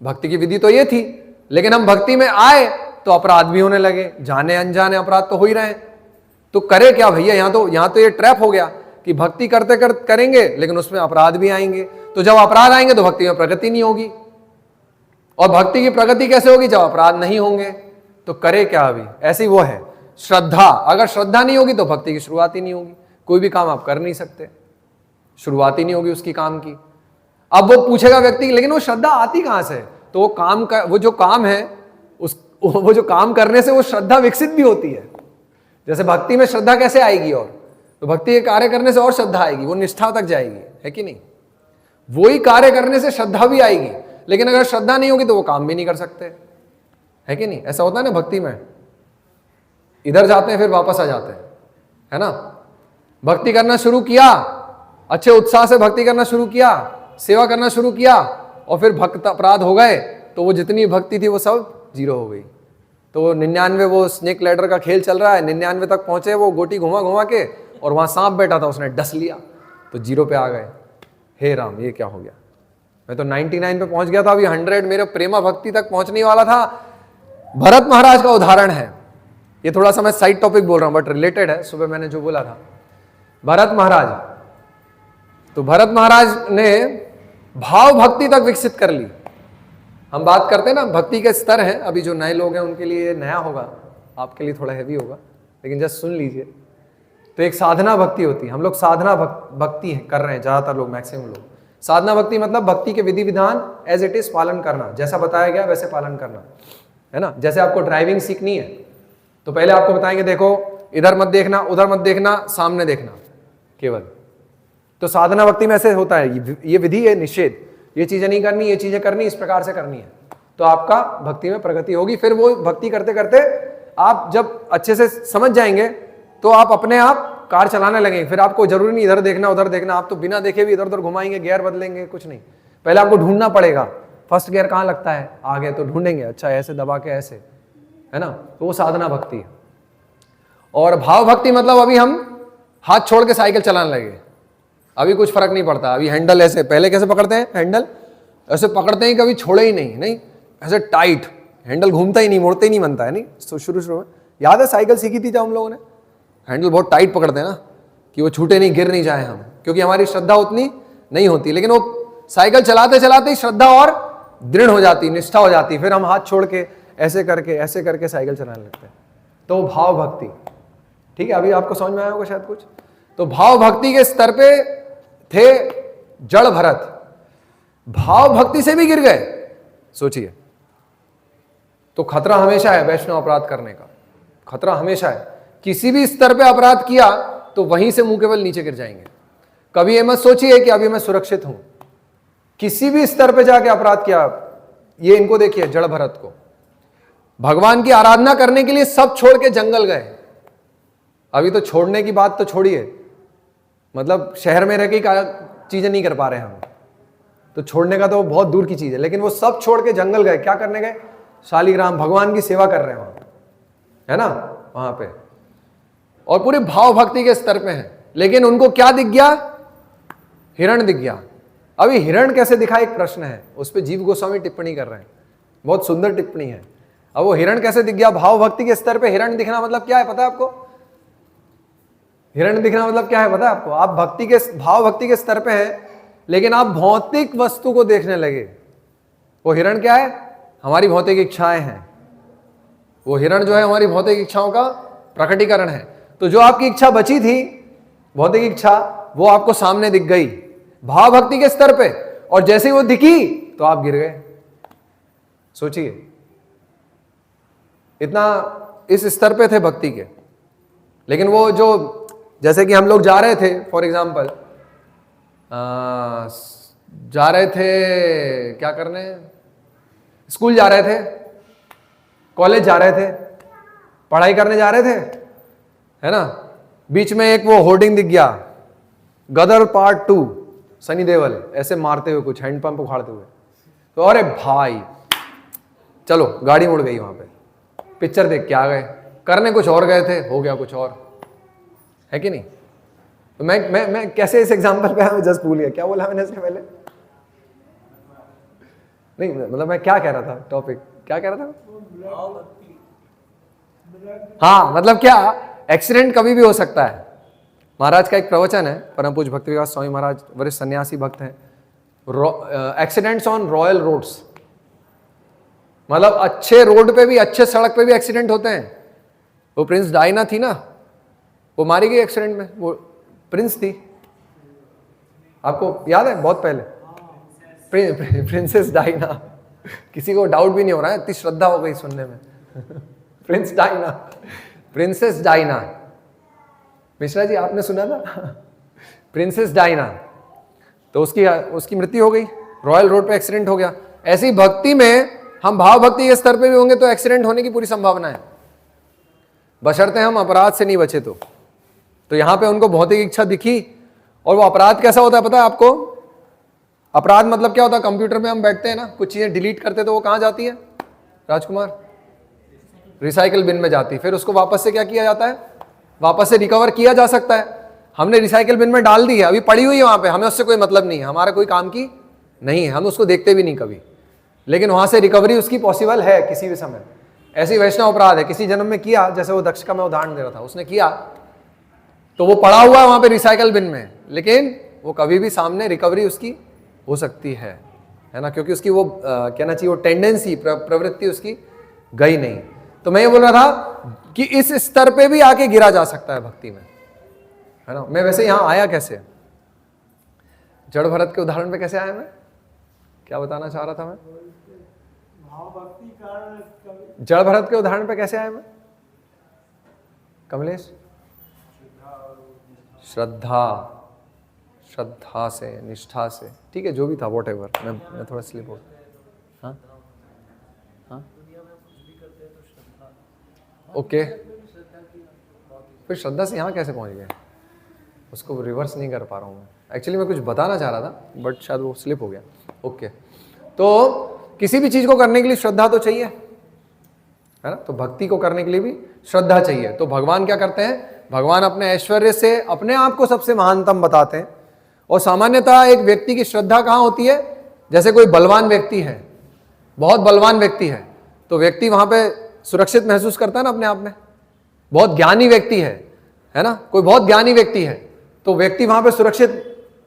भक्ति की विधि तो ये थी, लेकिन हम भक्ति में आए तो अपराध भी होने लगे, जाने अनजाने अपराध तो हो ही रहे हैं। तो करे क्या भैया, यहां तो ये ट्रैप हो गया कि भक्ति करते करेंगे लेकिन उसमें अपराध भी आएंगे। तो जब अपराध आएंगे तो भक्ति में प्रगति नहीं होगी, और भक्ति की प्रगति कैसे होगी जब अपराध नहीं होंगे। तो करे क्या अभी? ऐसी वो है श्रद्धा। अगर श्रद्धा नहीं होगी तो भक्ति की शुरुआत ही नहीं होगी, कोई भी काम आप कर नहीं सकते, शुरुआत ही नहीं होगी उसकी काम की। अब वो पूछेगा व्यक्ति लेकिन वो श्रद्धा आती कहां से? तो वो काम का, वो जो काम है वो जो काम करने से वो श्रद्धा विकसित भी होती है। जैसे भक्ति में श्रद्धा कैसे आएगी, और तो भक्ति के कार्य करने से और श्रद्धा आएगी, वो निष्ठा तक जाएगी, है कि नहीं। वही कार्य करने से श्रद्धा भी आएगी, लेकिन अगर श्रद्धा नहीं होगी तो वो काम भी नहीं कर सकते, है कि नहीं। ऐसा होता है ना भक्ति में, इधर जाते हैं फिर वापस आ जाते हैं, है ना। भक्ति करना शुरू किया, अच्छे उत्साह से भक्ति करना शुरू किया, सेवा करना शुरू किया, और फिर भक्त अपराध हो गए तो वो जितनी भक्ति थी वो सब जीरो हो गई। तो वो 99, वो स्नेक लैडर का खेल चल रहा है, 99 तक पहुंचे, वो गोटी घुमा घुमा के, और वहां सांप बैठा था, उसने डस लिया तो 0 पे आ गए। हे राम, ये क्या हो गया, मैं तो 99 पे पहुंच गया था, अभी 100 मेरे प्रेमा भक्ति तक पहुंचने वाला था। भरत महाराज का उदाहरण है ये, थोड़ा सा मैं साइड टॉपिक बोल रहा हूं बट रिलेटेड है, सुबह मैंने जो बोला था। भरत महाराज, तो भरत महाराज ने भाव भक्ति तक विकसित कर ली। हम बात करते हैं ना भक्ति के स्तर हैं, अभी जो नए लोग हैं उनके लिए नया होगा, आपके लिए थोड़ा हैवी होगा, लेकिन जस्ट सुन लीजिए। तो एक साधना भक्ति होती है, हम लोग साधना भक्ति कर रहे हैं, ज्यादातर लोग, मैक्सिमम लोग। साधना भक्ति मतलब भक्ति के विधि विधान एज इट इज पालन करना, जैसा बताया गया वैसे पालन करना, है ना। जैसे आपको ड्राइविंग सीखनी है तो पहले आपको बताएंगे देखो इधर मत देखना, उधर मत देखना, सामने देखना केवल। तो साधना भक्ति में ऐसे होता है, ये विधि है निषेध, ये चीजें नहीं करनी, ये चीजें करनी, इस प्रकार से करनी है, तो आपका भक्ति में प्रगति होगी। फिर वो भक्ति करते करते आप जब अच्छे से समझ जाएंगे तो आप अपने आप कार चलाने लगेंगे, फिर आपको जरूरी नहीं इधर देखना उधर देखना, आप तो बिना देखे भी इधर उधर घुमाएंगे, गियर बदलेंगे, कुछ नहीं। पहले आपको ढूंढना पड़ेगा फर्स्ट गियर कहाँ लगता है, आगे तो ढूंढेंगे, अच्छा ऐसे दबा के ऐसे, है ना। तो वो साधना भक्ति है। और भाव भक्ति मतलब अभी हम हाथ छोड़ के साइकिल चलाने लगे, अभी कुछ फर्क नहीं पड़ता, अभी हैंडल ऐसे, पहले कैसे पकड़ते हैं हैंडल, ऐसे पकड़ते हैं, कभी छोड़े ही नहीं ऐसे टाइट, हैंडल घूमता ही नहीं, मोड़ते ही नहीं बनता है, नहीं। तो शुरू में याद है साइकिल सीखी थी जब हम लोगों ने, हैंडल बहुत टाइट पकड़ते हैं ना कि वो छूटे नहीं, गिर नहीं जाए हम, क्योंकि हमारी श्रद्धा उतनी नहीं होती। लेकिन वो साइकिल चलाते चलाते ही श्रद्धा और दृढ़ हो जाती, निष्ठा हो जाती, फिर हम हाथ छोड़ के ऐसे करके साइकिल चलाने लगते हैं। तो भाव भक्ति, ठीक है, अभी आपको समझ में आया होगा शायद कुछ। तो भाव भक्ति के स्तर पे थे जड़ भरत, भाव भक्ति से भी गिर गए, सोचिए। तो खतरा हमेशा है वैष्णव अपराध करने का, खतरा हमेशा है। किसी भी स्तर पे अपराध किया तो वहीं से मुंह केवल नीचे गिर जाएंगे। कभी ये मत सोचिए कि अभी मैं सुरक्षित हूं, किसी भी स्तर पे जाके अपराध किया, ये इनको देखिए जड़ भरत को, भगवान की आराधना करने के लिए सब छोड़ के जंगल गए। अभी तो छोड़ने की बात तो छोड़िए, मतलब शहर में रह के चीजें नहीं कर पा रहे हम, तो छोड़ने का तो बहुत दूर की चीज है। लेकिन वो सब छोड़ के जंगल गए, क्या करने गए, शालिग्राम भगवान की सेवा कर रहे हैं वहां, है ना, वहां पे, और पूरे भाव भक्ति के स्तर पे हैं। लेकिन उनको क्या दिख गया, हिरण दिख गया। अभी हिरण कैसे दिखा एक प्रश्न है, उस पर जीव गोस्वामी टिप्पणी कर रहे हैं, बहुत सुंदर टिप्पणी है। अब वो हिरण कैसे दिख गया, भाव भक्ति के स्तर पे हिरण दिखना मतलब क्या है पता है आपको, हिरण दिखना मतलब क्या है पता है आपको, आप भक्ति के भाव भक्ति के स्तर पे हैं, लेकिन आप भौतिक वस्तु को देखने लगे। वो हिरण क्या है, हमारी भौतिक इच्छाएं हैं, वो हिरण जो है हमारी भौतिक इच्छाओं का प्रकटीकरण है। तो जो आपकी इच्छा बची थी, भौतिक इच्छा, वो आपको सामने दिख गई भाव भक्ति के स्तर पे, और जैसे ही वो दिखी तो आप गिर गए। सोचिए, इतना इस स्तर पे थे भक्ति के। लेकिन वो जो, जैसे कि हम लोग जा रहे थे, फॉर एग्जाम्पल जा रहे थे क्या करने, स्कूल जा रहे थे, कॉलेज जा रहे थे, पढ़ाई करने जा रहे थे, है ना, बीच में एक वो होर्डिंग दिख गया, गदर पार्ट 2, सनी देओल ऐसे मारते हुए कुछ हैंडपंप उखाड़ते हुए, तो अरे भाई चलो गाड़ी मुड़ गई, वहां पे पिक्चर देख के आ गए, करने कुछ और गए थे, हो गया कुछ और, है कि नहीं। तो मैं कैसे इस एग्जांपल पे आया, जस्ट भूल गया क्या बोला मैंने इससे पहले, नहीं मतलब मैं क्या कह रहा था, टॉपिक क्या कह रहा था, हाँ मतलब क्या, एक्सीडेंट कभी भी हो सकता है। महाराज का एक प्रवचन है, परम पूज्य भक्ति विकास स्वामी महाराज वरिष्ठ सन्यासी भक्त हैं, एक्सीडेंट्स ऑन रॉयल रोड्स, मतलब अच्छे रोड पे भी, अच्छे सड़क पे भी एक्सीडेंट होते हैं। वो प्रिंस डायना थी ना, वो मारी गई एक्सीडेंट में, वो प्रिंस थी, आपको याद है बहुत पहले, प्रिंसेस डायना, किसी को डाउट भी नहीं हो रहा है, इतनी श्रद्धा हो गई सुनने में prince Diana, princess Diana, Mishra ji आपने सुना था प्रिंसेस डायना, तो उसकी मृत्यु हो गई, रॉयल रोड पे एक्सीडेंट हो गया। ऐसी भक्ति में हम भाव भक्ति के स्तर पे भी होंगे तो एक्सीडेंट होने की पूरी संभावना है, बशर्ते हम अपराध से नहीं बचे तो यहां पे उनको भौतिक इच्छा दिखी। और वो अपराध कैसा होता है पता है आपको, अपराध मतलब क्या होता है, कंप्यूटर में हम बैठते हैं ना, कुछ चीजें डिलीट करते तो वो कहां जाती है राजकुमार, रिसाइकल बिन में जाती, फिर उसको वापस से क्या किया जाता है, वापस से रिकवर किया जा सकता है। हमने रिसाइकल बिन में डाल दी है, अभी पड़ी हुई है वहां पे, हमें उससे कोई मतलब नहीं है, हमारा कोई काम की नहीं है, हम उसको देखते भी नहीं कभी, लेकिन वहां से रिकवरी उसकी पॉसिबल है किसी भी समय। ऐसी वैष्णव अपराध है, किसी जन्म में किया, जैसे वो दक्ष का मैं उदाहरण दे रहा था, उसने किया तो वो पड़ा हुआ है वहां पे रिसाइकल बिन में, लेकिन वो कभी भी सामने रिकवरी उसकी हो सकती है ना, क्योंकि उसकी वो कहना चाहिए वो टेंडेंसी, प्रवृत्ति उसकी गई नहीं। तो मैं ये बोल रहा था कि इस स्तर पे भी आके गिरा जा सकता है भक्ति में, है ना। मैं वैसे यहां आया कैसे, जड़ भरत के उदाहरण पे कैसे आया, मैं क्या बताना चाह रहा था, मैं जड़ भरत के उदाहरण पे कैसे आया मैं, कमलेश, श्रद्धा से, निष्ठा से, ठीक है, जो भी था वॉट एवर, मैं थोड़ा स्लिप हो, हाँ हाँ ओके, फिर श्रद्धा से यहाँ कैसे पहुंच गए, उसको रिवर्स नहीं कर पा रहा हूँ मैं, एक्चुअली मैं कुछ बताना चाह रहा था बट शायद वो स्लिप हो गया। ओके, तो किसी भी चीज़ को करने के लिए श्रद्धा तो चाहिए, है ना। तो भक्ति को करने के लिए भी श्रद्धा चाहिए। तो भगवान क्या करते हैं, भगवान अपने ऐश्वर्य से अपने आप को सबसे महानतम बताते हैं। और सामान्यतः एक व्यक्ति की श्रद्धा कहाँ होती है, जैसे कोई बलवान व्यक्ति है, बहुत बलवान व्यक्ति है, तो व्यक्ति वहां पे सुरक्षित महसूस करता है ना अपने आप में। बहुत ज्ञानी व्यक्ति है ना, कोई बहुत ज्ञानी व्यक्ति है तो व्यक्ति वहां पे सुरक्षित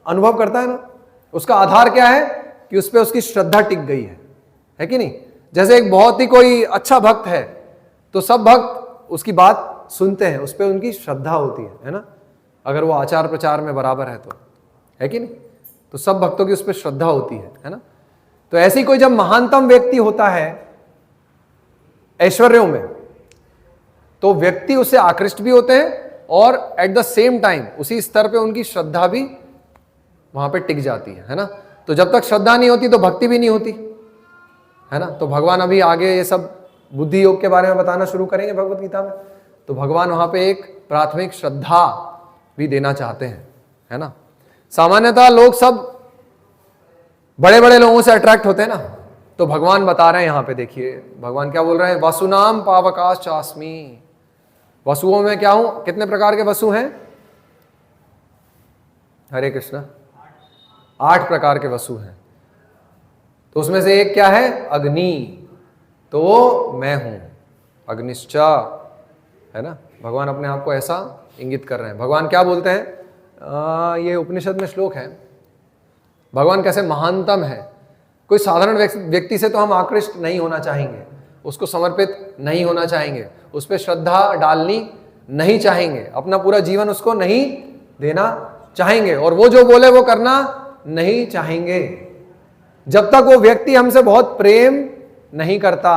अनुभव करता है ना। उसका आधार क्या है कि उस पर उसकी श्रद्धा टिक गई है कि नहीं। जैसे एक बहुत ही कोई अच्छा भक्त है तो सब भक्त उसकी बात सुनते हैं, उस पर उनकी श्रद्धा होती है ना। अगर वो आचार प्रचार में बराबर है तो, है कि नहीं, तो सब भक्तों की उस पर श्रद्धा होती है ना। तो ऐसी कोई जब महानतम व्यक्ति होता है ऐश्वर्यों में, तो व्यक्ति उससे आकृष्ट भी होते हैं और एट द सेम टाइम उसी स्तर पे उनकी श्रद्धा भी वहां पे टिक जाती है ना। तो जब तक श्रद्धा नहीं होती तो भक्ति भी नहीं होती, है ना। तो भगवान अभी आगे ये सब बुद्धि योग के बारे में बताना शुरू करेंगे भगवत गीता में। तो भगवान वहां पे एक प्राथमिक श्रद्धा भी देना चाहते हैं, है ना। सामान्यतः लोग सब बड़े बड़े लोगों से अट्रैक्ट होते हैं ना, तो भगवान बता रहे हैं यहाँ पे, देखिए भगवान क्या बोल रहे हैं, वसुनाम पावकाश चास्मी। वसुओं में क्या हूं, कितने प्रकार के वसु हैं, हरे कृष्ण, 8 प्रकार के वसु हैं। तो उसमें से एक क्या है, अग्नि, तो वो मैं हूं, अग्निश्चा, है ना। भगवान अपने आप को ऐसा इंगित कर रहे हैं। भगवान क्या बोलते हैं, ये उपनिषद में श्लोक है, भगवान कैसे महानतम है। कोई साधारण व्यक्ति से तो हम आकृष्ट नहीं होना चाहेंगे, उसको समर्पित नहीं होना चाहेंगे, उस पर श्रद्धा डालनी नहीं चाहेंगे, अपना पूरा जीवन उसको नहीं देना चाहेंगे, और वो जो बोले वो करना नहीं चाहेंगे, जब तक वो व्यक्ति हमसे बहुत प्रेम नहीं करता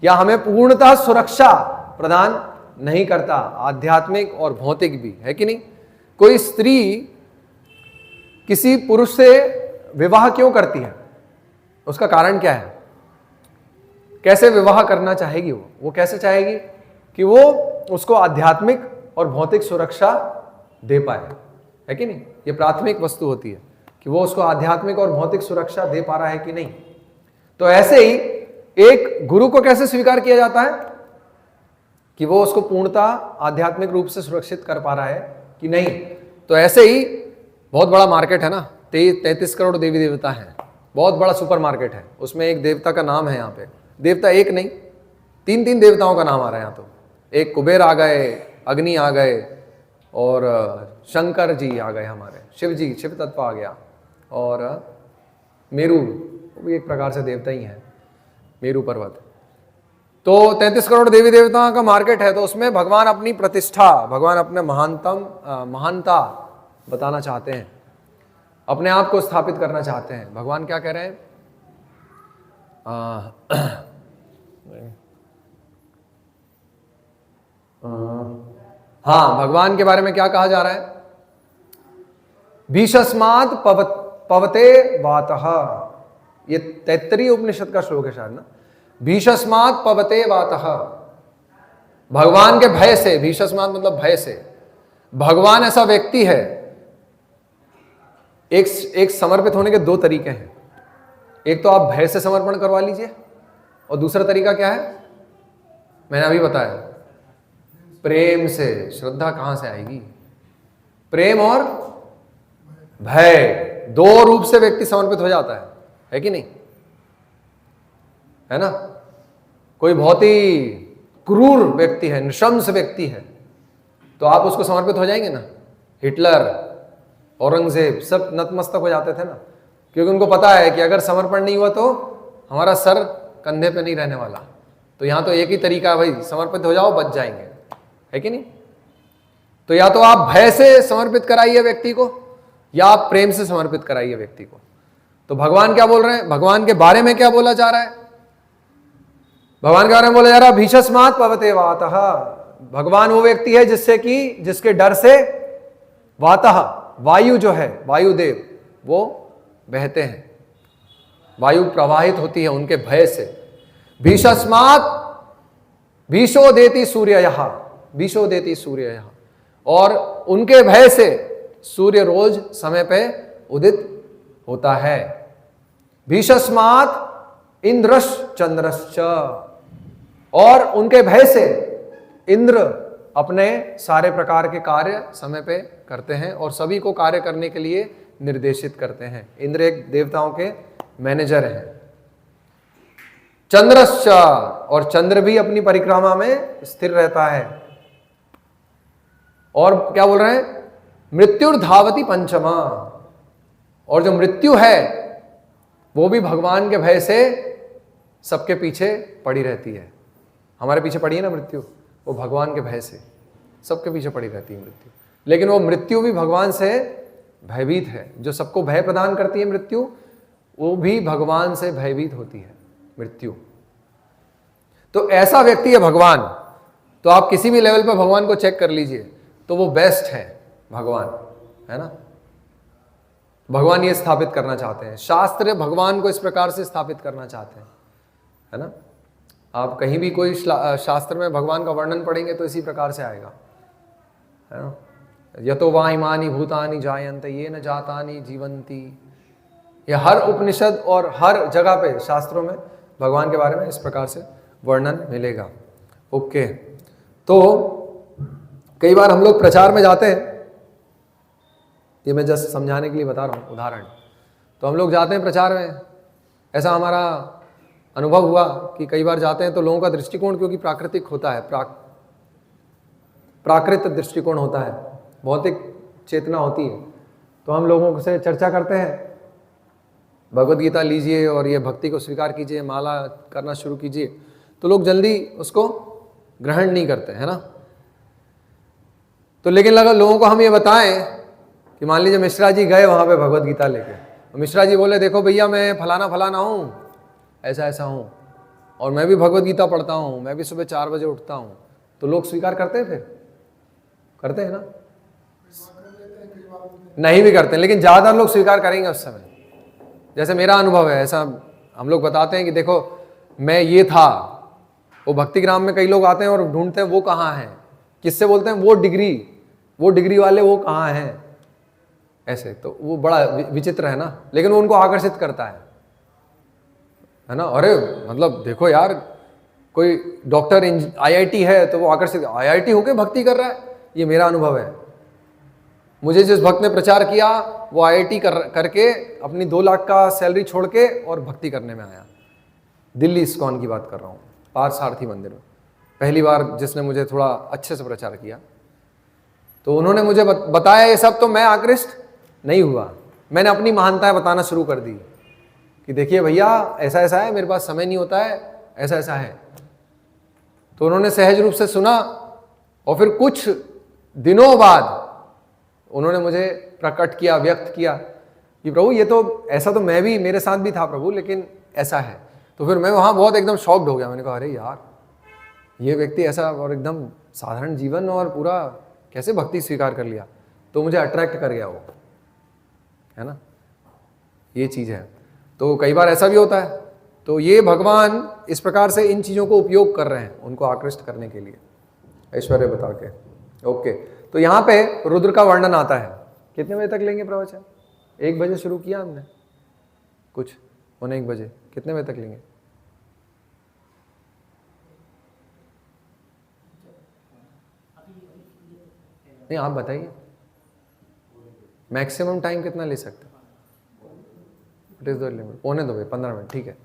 या हमें पूर्णतः सुरक्षा प्रदान नहीं करता, आध्यात्मिक और भौतिक भी, है कि नहीं। कोई स्त्री किसी पुरुष से विवाह क्यों करती है, उसका कारण क्या है, कैसे विवाह करना चाहेगी वो कैसे चाहेगी कि वो उसको आध्यात्मिक और भौतिक सुरक्षा दे पाए, है कि नहीं। ये प्राथमिक वस्तु होती है कि वो उसको आध्यात्मिक और भौतिक सुरक्षा दे पा रहा है कि नहीं। तो ऐसे ही एक गुरु को कैसे स्वीकार किया जाता है कि वो उसको पूर्णतः आध्यात्मिक रूप से सुरक्षित कर पा रहा है कि नहीं। तो ऐसे ही बहुत बड़ा मार्केट है ना, 33 करोड़ देवी देवता हैं, बहुत बड़ा सुपर मार्केट है, उसमें एक देवता का नाम है, यहाँ पे देवता एक नहीं 3 देवताओं का नाम आ रहा है यहाँ। तो एक कुबेर आ गए, अग्नि आ गए, और शंकर जी आ गए, हमारे शिव जी, शिव तत्व आ गया, और मेरू, वो भी एक प्रकार से देवता ही है, मेरू पर्वत। तो 33 करोड़ देवी देवताओं का मार्केट है। तो उसमें भगवान अपनी प्रतिष्ठा, भगवान अपने महानता बताना चाहते हैं, अपने आप को स्थापित करना चाहते हैं। भगवान क्या कह रहे हैं, हाँ, भगवान के बारे में क्या कहा जा रहा है, भीषस्मात् पवते वातः, ये 33 उपनिषद का श्लोक है शायद ना। भीषस्मात् पवते वातः, भगवान के भय से, भीषस्मात् मतलब भय से। भगवान ऐसा व्यक्ति है, एक समर्पित होने के 2 तरीके हैं। एक तो आप भय से समर्पण करवा लीजिए, और दूसरा तरीका क्या है, मैंने अभी बताया, प्रेम से। श्रद्धा कहां से आएगी, प्रेम और भय, 2 रूप से व्यक्ति समर्पित हो जाता है कि नहीं, है ना। कोई बहुत ही क्रूर व्यक्ति है, नृशंस व्यक्ति है, तो आप उसको समर्पित हो जाएंगे ना। हिटलर, औरंगजेब, सब नतमस्तक हो जाते थे ना, क्योंकि उनको पता है कि अगर समर्पण नहीं हुआ तो हमारा सर कंधे पे नहीं रहने वाला। तो यहाँ तो एक ही तरीका है भाई, समर्पित हो जाओ, बच जाएंगे, है कि नहीं। तो या तो आप भय से समर्पित कराइए व्यक्ति को, या आप प्रेम से समर्पित कराइए व्यक्ति को। तो भगवान क्या बोल रहे हैं, भगवान के बारे में क्या बोला जा रहा है, भगवान के बारे में बोला जा रहा है भीषस्मात् पवते वातः। भगवान वो व्यक्ति है जिसके डर से वातः, वायु जो है, वायुदेव, वो बहते हैं, वायु प्रवाहित होती है उनके भय से। भीषस्मात् भीषो देति सूर्ययः, भीषो देति सूर्ययः, और उनके भय से सूर्य रोज समय पे उदित होता है। भीषस्मात् इंद्रश चंद्रश्च, और उनके भय से इंद्र अपने सारे प्रकार के कार्य समय पे करते हैं और सभी को कार्य करने के लिए निर्देशित करते हैं। इंद्र एक देवताओं के मैनेजर हैं। चंद्रश्च, और चंद्र भी अपनी परिक्रमा में स्थिर रहता है। और क्या बोल रहे हैं? मृत्युर्धावति पंचमा, और जो मृत्यु है वो भी भगवान के भय से सबके पीछे पड़ी रहती है। हमारे पीछे पड़ी है ना मृत्यु, वो भगवान के भय से सबके पीछे पड़ी रहती है मृत्यु। लेकिन वो मृत्यु भी भगवान से भयभीत है। जो सबको भय प्रदान करती है मृत्यु, वो भी भगवान से भयभीत होती है मृत्यु। तो ऐसा व्यक्ति है भगवान। तो आप किसी भी लेवल पर भगवान को चेक कर लीजिए, तो वो बेस्ट है भगवान, है ना। भगवान ये स्थापित करना चाहते हैं, शास्त्र भगवान को इस प्रकार से स्थापित करना चाहते हैं, है ना। आप कहीं भी कोई शास्त्र में भगवान का वर्णन पढ़ेंगे तो इसी प्रकार से आएगा, है ना। यतो वा इमानि भूतानि जायन्ते येन जातानि जीवन्ति। यह हर उपनिषद और हर जगह पे शास्त्रों में भगवान के बारे में इस प्रकार से वर्णन मिलेगा। ओके, तो कई बार हम लोग प्रचार में जाते हैं, ये मैं जस्ट समझाने के लिए बता रहा हूँ उदाहरण। तो हम लोग जाते हैं प्रचार में, ऐसा हमारा अनुभव हुआ कि कई बार जाते हैं तो लोगों का दृष्टिकोण क्योंकि प्राकृतिक होता है, प्राकृत दृष्टिकोण होता है, भौतिक चेतना होती है। तो हम लोगों से चर्चा करते हैं, भगवद गीता लीजिए और ये भक्ति को स्वीकार कीजिए, माला करना शुरू कीजिए, तो लोग जल्दी उसको ग्रहण नहीं करते, है ना। तो लेकिन लगा लोगों को हम ये बताएं कि मान लीजिए मिश्रा जी गए वहाँ पे भगवद गीता लेके, और मिश्रा जी बोले देखो भैया मैं फलाना फलाना हूँ, ऐसा ऐसा हूँ, और मैं भी भगवद गीता पढ़ता हूँ, मैं भी सुबह 4 बजे उठता हूँ, तो लोग स्वीकार करते हैं? फिर करते हैं ना, नहीं भी करते हैं, लेकिन ज़्यादा लोग स्वीकार करेंगे उस समय। जैसे मेरा अनुभव है, ऐसा हम लोग बताते हैं कि देखो मैं ये था, वो भक्तिग्राम में कई लोग आते हैं और ढूंढते हैं वो कहाँ है, किससे बोलते हैं वो डिग्री वाले वो कहाँ हैं, ऐसे। तो वो बड़ा विचित्र है ना, लेकिन वो उनको आकर्षित करता है ना। अरे मतलब देखो यार, कोई डॉक्टर IIT है तो वो आकर्षित, IIT होके भक्ति कर रहा है। ये मेरा अनुभव है। मुझे जिस भक्त ने प्रचार किया वो IIT करके अपनी 2 लाख का सैलरी छोड़ के और भक्ति करने में आया। दिल्ली इस्कॉन की बात कर रहा हूँ, पार्थसारथी मंदिर में पहली बार जिसने मुझे थोड़ा अच्छे से प्रचार किया। तो उन्होंने मुझे बताया ये सब, तो मैं आकृष्ट नहीं हुआ। मैंने अपनी महानताएं बताना शुरू कर दी कि देखिए भैया ऐसा ऐसा है, मेरे पास समय नहीं होता है, ऐसा ऐसा है। तो उन्होंने सहज रूप से सुना, और फिर कुछ दिनों बाद उन्होंने मुझे प्रकट किया, व्यक्त किया कि प्रभु ये तो ऐसा, तो मैं भी, मेरे साथ भी था प्रभु, लेकिन ऐसा है। तो फिर मैं वहाँ बहुत एकदम शॉक्ड हो गया। मैंने कहा अरे यार, ये व्यक्ति ऐसा और एकदम साधारण जीवन और पूरा कैसे भक्ति स्वीकार कर लिया। तो मुझे अट्रैक्ट कर गया वो, है ना, ये चीज़ है। तो कई बार ऐसा भी होता है। तो ये भगवान इस प्रकार से इन चीज़ों को उपयोग कर रहे हैं उनको आकृष्ट करने के लिए, ऐश्वर्य बता के। ओके, तो यहाँ पे रुद्र का वर्णन आता है। कितने बजे तक लेंगे प्रवचन? 1 बजे शुरू किया हमने, कुछ 1 बजे, कितने बजे तक लेंगे? नहीं आप बताइए, मैक्सिमम टाइम कितना ले सकते? It is the limit, 15 minute, ठीक है।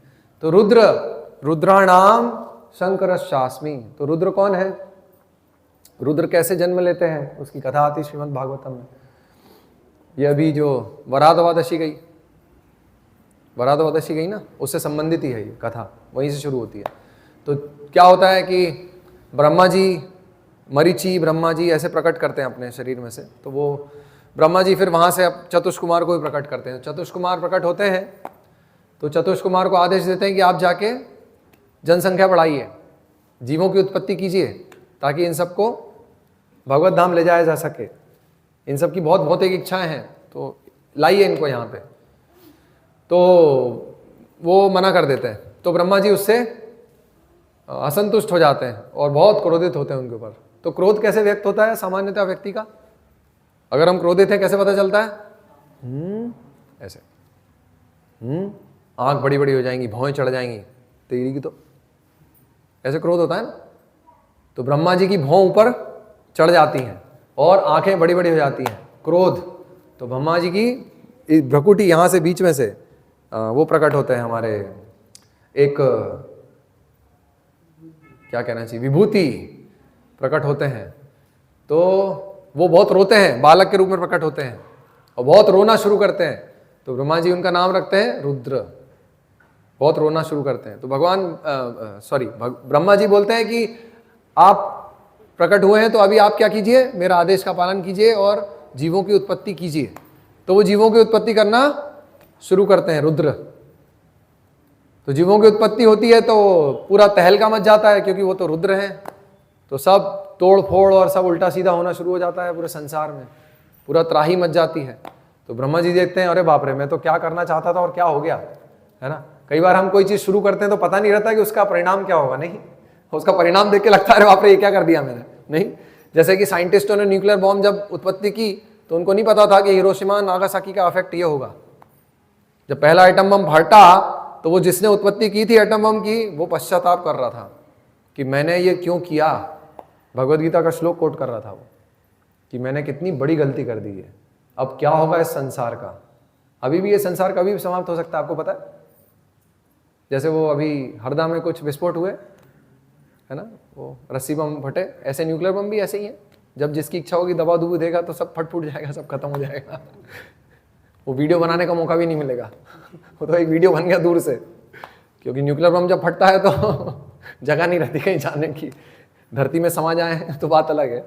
तो रुद्राणाम शंकरश्चास्मि। तो रुद्र कौन है? रुद्र कैसे जन्म लेते हैं उसकी कथा आती श्रीमद् भागवतम में। ये अभी जो वराहद्वादशी गई ना, उससे संबंधित ही है ये कथा, वहीं से शुरू होती है। तो क्या होता है कि ब्रह्मा जी, मरीचि ब्रह्मा जी ऐसे प्रकट करते हैं अपने शरीर में से। तो वो ब्रह्मा जी फिर वहाँ से अब चतुष कुमार को भी प्रकट करते हैं। चतुष कुमार प्रकट होते हैं तो चतुष कुमार को आदेश देते हैं कि आप जाके जनसंख्या बढ़ाइए, जीवों की उत्पत्ति कीजिए, ताकि इन सबको भगवत धाम ले जाया जा सके। इन सब की बहुत भौतिक इच्छाएं हैं, तो लाइए इनको यहाँ पे। तो वो मना कर देते हैं। तो ब्रह्मा जी उससे असंतुष्ट हो जाते हैं और बहुत क्रोधित होते हैं उनके ऊपर। तो क्रोध कैसे व्यक्त होता है सामान्यतः व्यक्ति का? अगर हम क्रोधित हैं कैसे पता चलता है? ऐसे आंख बड़ी बड़ी हो जाएंगी, भौहें चढ़ जाएंगी, तेरी की तो ऐसे क्रोध होता है ना। तो ब्रह्मा जी की भौं ऊपर चढ़ जाती हैं और आंखें बड़ी बड़ी हो जाती हैं, क्रोध। तो ब्रह्मा जी की भ्रकुटी यहां से बीच में से वो प्रकट होते हैं हमारे, एक क्या कहना चाहिए, विभूति प्रकट होते हैं। तो वो बहुत रोते हैं, बालक के रूप में प्रकट होते हैं और बहुत रोना शुरू करते हैं। तो ब्रह्मा जी उनका नाम रखते हैं रुद्र। बहुत रोना शुरू करते हैं तो ब्रह्मा जी बोलते हैं कि आप प्रकट हुए हैं तो अभी आप क्या कीजिए, मेरा आदेश का पालन कीजिए और जीवों की उत्पत्ति कीजिए। तो वो जीवों की उत्पत्ति करना शुरू करते हैं रुद्र। तो जीवों की उत्पत्ति होती है तो पूरा तहलका मच जाता है, क्योंकि वो तो रुद्र हैं। तो सब तोड़ फोड़ और सब उल्टा सीधा होना शुरू हो जाता है पूरे संसार में, पूरा त्राही मच जाती है। तो ब्रह्मा जी देखते हैं, अरे बाप रे, मैं तो क्या करना चाहता था और क्या हो गया, है ना। कई बार हम कोई चीज शुरू करते हैं तो पता नहीं रहता कि उसका परिणाम क्या होगा, नहीं, उसका परिणाम देख के लगता है अरे बाप रे ये क्या कर दिया मैंने, नहीं। जैसे कि साइंटिस्टों ने न्यूक्लियर बॉम्ब जब उत्पत्ति की तो उनको नहीं पता था कि हिरोशिमा नागासाकी का इफेक्ट ये होगा। जब पहला एटम बम फटा तो वो जिसने उत्पत्ति की थी एटम बम की, वो पश्चाताप कर रहा था कि मैंने ये क्यों किया। भगवद गीता का श्लोक कोट कर रहा था वो, कि मैंने कितनी बड़ी गलती कर दी है, अब क्या होगा इस संसार का। अभी भी ये संसार कभी भी समाप्त हो सकता है, आपको पता है। जैसे वो अभी हरदा में कुछ विस्फोट हुए, है ना, वो रस्सी बम फटे, ऐसे न्यूक्लियर बम भी ऐसे ही है। जब जिसकी इच्छा होगी दबा दुबू देगा तो सब फट फूट जाएगा, सब खत्म हो जाएगा। वो वीडियो बनाने का मौका भी नहीं मिलेगा। वो तो एक वीडियो बन गया दूर से, क्योंकि न्यूक्लियर बम जब फटता है तो जगह नहीं रहती कहीं जाने की, धरती में समा जाए तो बात अलग है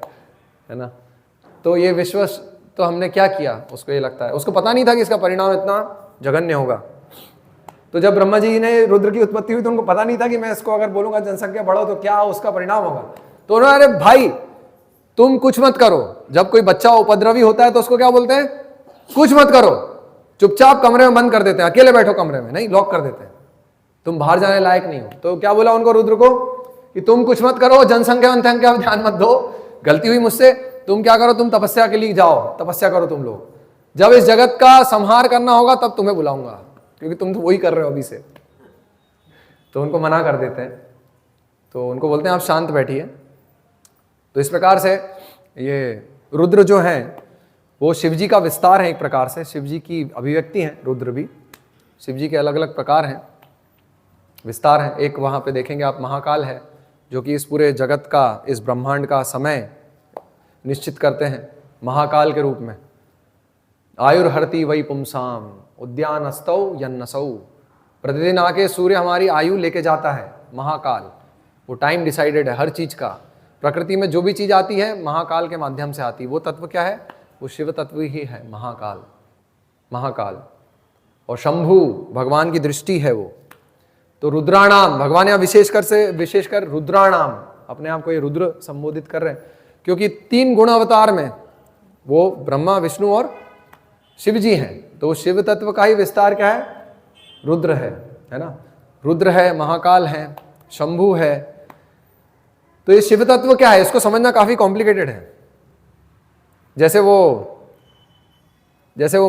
ना। तो ये विश्व तो हमने क्या किया, उसको ये लगता है, उसको पता नहीं था कि इसका परिणाम इतना जघन्य होगा। तो जब ब्रह्मा जी ने रुद्र की उत्पत्ति हुई तो उनको पता नहीं था कि मैं इसको अगर बोलूंगा जनसंख्या बढ़ो तो क्या उसका परिणाम होगा। तो उन्होंने, अरे भाई तुम कुछ मत करो। जब कोई बच्चा उपद्रवी होता है तो उसको क्या बोलते हैं, कुछ मत करो, चुपचाप कमरे में बंद कर देते हैं, अकेले बैठो कमरे में, नहीं लॉक कर देते हैं, तुम बाहर जाने लायक नहीं हो। तो क्या बोला उनको रुद्र को कि तुम कुछ मत करो, जनसंख्या वनसंख्या ध्यान मत दो, गलती हुई मुझसे, तुम क्या करो, तुम तपस्या के लिए जाओ, तपस्या करो तुम लोग, जब इस जगत का संहार करना होगा तब तुम्हें बुलाऊंगा, क्योंकि तुम तो वही कर रहे हो अभी से। तो उनको मना कर देते हैं, तो उनको बोलते हैं आप शांत बैठिए। तो इस प्रकार से ये रुद्र जो हैं वो शिव जी का विस्तार है, एक प्रकार से शिव जी की अभिव्यक्ति है। रुद्र भी शिव जी के अलग अलग प्रकार हैं, विस्तार है। एक वहाँ पे देखेंगे आप महाकाल है, जो कि इस पूरे जगत का, इस ब्रह्मांड का समय निश्चित करते हैं महाकाल के रूप में। आयुर्हरति वै पुंसाम उद्यान अस्तौ यन्नसौ, प्रतिदिन आके सूर्य हमारी आयु लेके जाता है महाकाल। वो टाइम डिसाइडेड है हर चीज का। प्रकृति में जो भी चीज आती है महाकाल के माध्यम से आती है। वो तत्व क्या है, वो शिव तत्व ही है, महाकाल। महाकाल और शंभु भगवान की दृष्टि है वो। तो रुद्राणाम, भगवान यहाँ विशेषकर रुद्राणाम, अपने आप को ये रुद्र संबोधित कर रहे हैं, क्योंकि 3 गुण अवतार में वो ब्रह्मा विष्णु और शिव जी हैं। तो शिव तत्व का ही विस्तार क्या है, रुद्र है ना। रुद्र है, महाकाल है, शंभु है। तो ये शिव तत्व क्या है, इसको समझना काफी कॉम्प्लिकेटेड है। जैसे वो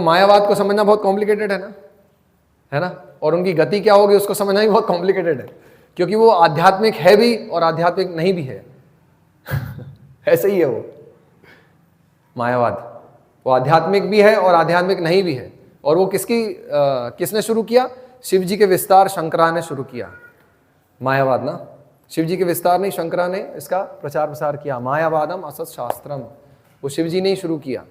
मायावाद को समझना बहुत कॉम्प्लिकेटेड है ना। और उनकी गति क्या होगी उसको समझना भी बहुत कॉम्प्लिकेटेड है, क्योंकि वो आध्यात्मिक है भी और आध्यात्मिक नहीं भी है। ऐसे ही है वो मायावाद, वो आध्यात्मिक भी है और आध्यात्मिक नहीं भी है। और वो किसने शुरू किया, शिव जी के विस्तार शंकरा ने शुरू किया। मायावाद ना, शिव जी के विस्तार नहीं, शंकरा ने इसका प्रचार प्रसार किया। मायावादम असत शास्त्रम, वो शिव जी ने ही शुरू किया।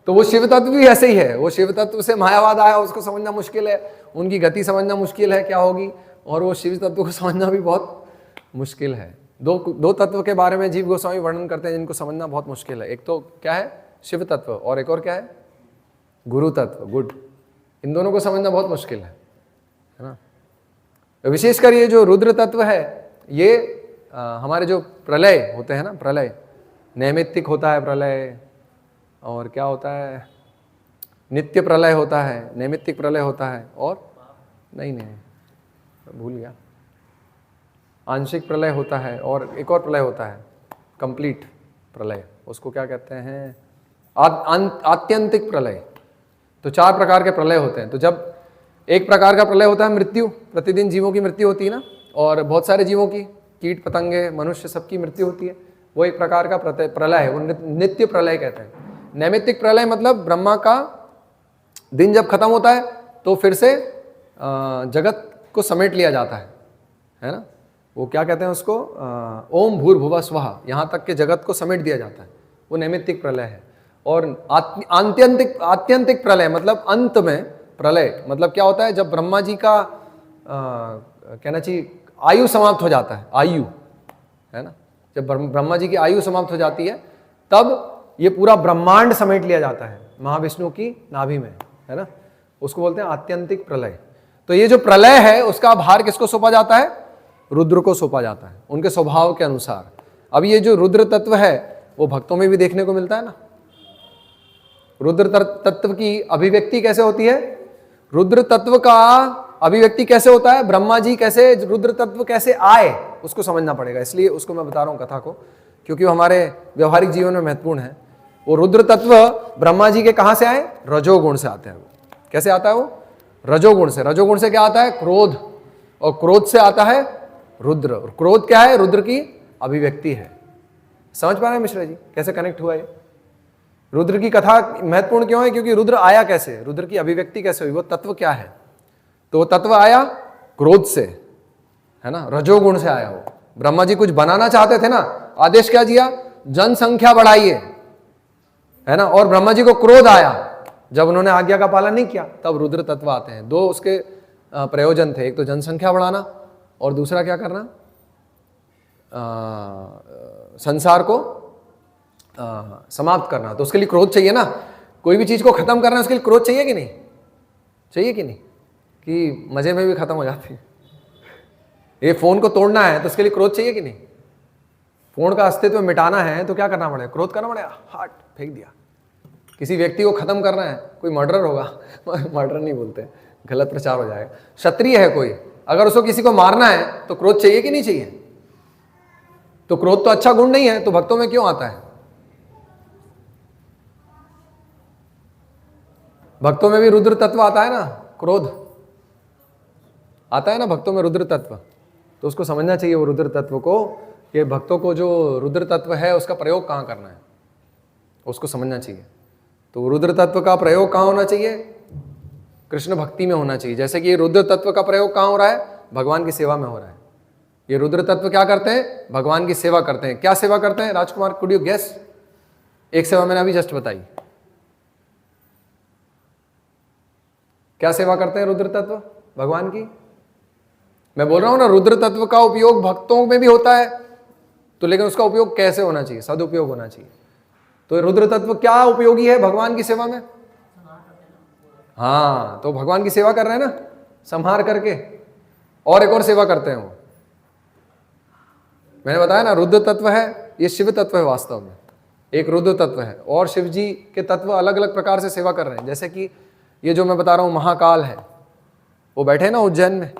तो वो शिव तत्व भी ऐसे ही है। वो शिव तत्व से मायावाद आया, उसको समझना मुश्किल है, उनकी गति समझना मुश्किल है क्या होगी, और वो शिव तत्व को समझना भी बहुत मुश्किल है। दो तत्व के बारे में जीव गोस्वामी वर्णन करते हैं जिनको समझना बहुत मुश्किल है। एक तो क्या है, शिव तत्व, और एक और क्या है, गुरु तत्व, गुड। इन दोनों को समझना बहुत मुश्किल है ना। विशेषकर ये जो रुद्र तत्व है, ये हमारे जो प्रलय होते हैं ना, प्रलय नैमित्तिक होता है प्रलय, और क्या होता है, नित्य प्रलय होता है, नैमित्तिक प्रलय होता है, और नहीं भूल गया, आंशिक प्रलय होता है, और एक और प्रलय होता है कंप्लीट प्रलय, उसको क्या कहते हैं, आत्यंतिक प्रलय। तो 4 प्रकार के प्रलय होते हैं। तो जब एक प्रकार का प्रलय होता है मृत्यु, प्रतिदिन जीवों की मृत्यु होती है ना, और बहुत सारे जीवों की, कीट पतंगे मनुष्य सबकी मृत्यु होती है, वो एक प्रकार का प्रलय है, वो नित्य प्रलय कहते हैं। नैमित्तिक प्रलय मतलब ब्रह्मा का दिन जब खत्म होता है तो फिर से जगत को समेट लिया जाता है ना, वो क्या कहते हैं उसको, ओम भूर्भुवः स्वः, यहाँ तक के जगत को समेट दिया जाता है, वो नैमित्तिक प्रलय है। और आत्यंतिक प्रलय मतलब अंत में प्रलय, मतलब क्या होता है, जब ब्रह्मा जी का कहना चाहिए आयु समाप्त हो जाता है, आयु है ना, जब ब्रह्मा जी की आयु समाप्त हो जाती है तब ये पूरा ब्रह्मांड समेट लिया जाता है महाविष्णु की नाभि में, है ना, उसको बोलते हैं आत्यंतिक प्रलय। तो ये जो प्रलय है उसका भार किसको सौंपा जाता है, रुद्र को सौंपा जाता है, उनके स्वभाव के अनुसार। अब ये जो रुद्र तत्व है वो भक्तों में भी देखने को मिलता है ना। रुद्र तत्व की अभिव्यक्ति कैसे होती है, रुद्र तत्व का अभिव्यक्ति कैसे होता है, ब्रह्मा जी कैसे, रुद्र तत्व कैसे आए, उसको समझना पड़ेगा। इसलिए उसको मैं बता रहा हूं कथा को, क्योंकि वो हमारे व्यवहारिक जीवन में महत्वपूर्ण है। वो रुद्र तत्व ब्रह्मा जी के कहां से आए, रजोगुण से आते हैं। वो कैसे आता है, वो रजोगुण से। रजोगुण से क्या आता है, क्रोध, और क्रोध से आता है रुद्र। और क्रोध क्या है, रुद्र की अभिव्यक्ति है। समझ पा रहे हैं मिश्रा जी कैसे कनेक्ट हुआ है। रुद्र की कथा महत्वपूर्ण क्यों है, क्योंकि रुद्र आया कैसे, रुद्र की अभिव्यक्ति कैसे हुई, वो तत्व क्या है। तो वो तत्व आया क्रोध से, है ना, रजोगुण से आया। वो ब्रह्मा जी कुछ बनाना चाहते थे ना, आदेश क्या दिया, जनसंख्या बढ़ाइए, है ना, और ब्रह्मा जी को क्रोध आया जब उन्होंने आज्ञा का पालन नहीं किया, तब रुद्र तत्व आते हैं। 2 उसके प्रयोजन थे, एक तो जनसंख्या बढ़ाना और दूसरा क्या करना, संसार को समाप्त करना। तो उसके लिए क्रोध चाहिए ना, कोई भी चीज को खत्म करना है उसके लिए क्रोध चाहिए कि नहीं, चाहिए कि नहीं, कि मजे में भी खत्म हो जाती है। ये फोन को तोड़ना है तो उसके लिए क्रोध चाहिए कि नहीं, फोन का अस्तित्व मिटाना है तो क्या करना पड़ेगा, क्रोध करना पड़ेगा, हाथ फेंक दिया। किसी व्यक्ति को खत्म करना है, कोई मर्डर होगा मर्डर नहीं बोलते, गलत प्रचार हो जाएगा। क्षत्रिय है कोई, अगर उसको किसी को मारना है तो क्रोध चाहिए कि नहीं चाहिए। तो क्रोध तो अच्छा गुण नहीं है, तो भक्तों में क्यों आता है, भक्तों में भी रुद्र तत्व आता है ना, क्रोध आता है ना भक्तों में, रुद्र तत्व। तो उसको समझना चाहिए वो रुद्र तत्व को, कि भक्तों को जो रुद्र तत्व है उसका प्रयोग कहाँ करना है, उसको समझना चाहिए। तो रुद्र तत्व का प्रयोग कहाँ होना चाहिए, कृष्ण भक्ति में होना चाहिए। जैसे कि ये रुद्र तत्व का प्रयोग कहाँ हो रहा है, भगवान की सेवा में हो रहा है। ये रुद्र तत्व क्या करते हैं, भगवान की सेवा करते हैं। क्या सेवा करते हैं राजकुमार, कुड यू गेस। एक सेवा मैंने अभी जस्ट बताई, क्या सेवा करते हैं रुद्र तत्व, भगवान की। मैं बोल रहा हूं ना, रुद्र तत्व का उपयोग भक्तों में भी होता है, तो लेकिन उसका उपयोग कैसे होना चाहिए, सदुपयोग होना चाहिए। तो रुद्र तत्व क्या उपयोगी है भगवान की सेवा में, हाँ, तो भगवान की सेवा कर रहे हैं ना, संहार करके। और एक और सेवा करते हैं वो, मैंने बताया ना, रुद्र तत्व है, ये शिव तत्व है वास्तव में, एक रुद्र तत्व है, और शिव जी के तत्व अलग अलग प्रकार से सेवा कर रहे हैं। जैसे कि ये जो मैं बता रहा हूं महाकाल है, वो बैठे ना उज्जैन में,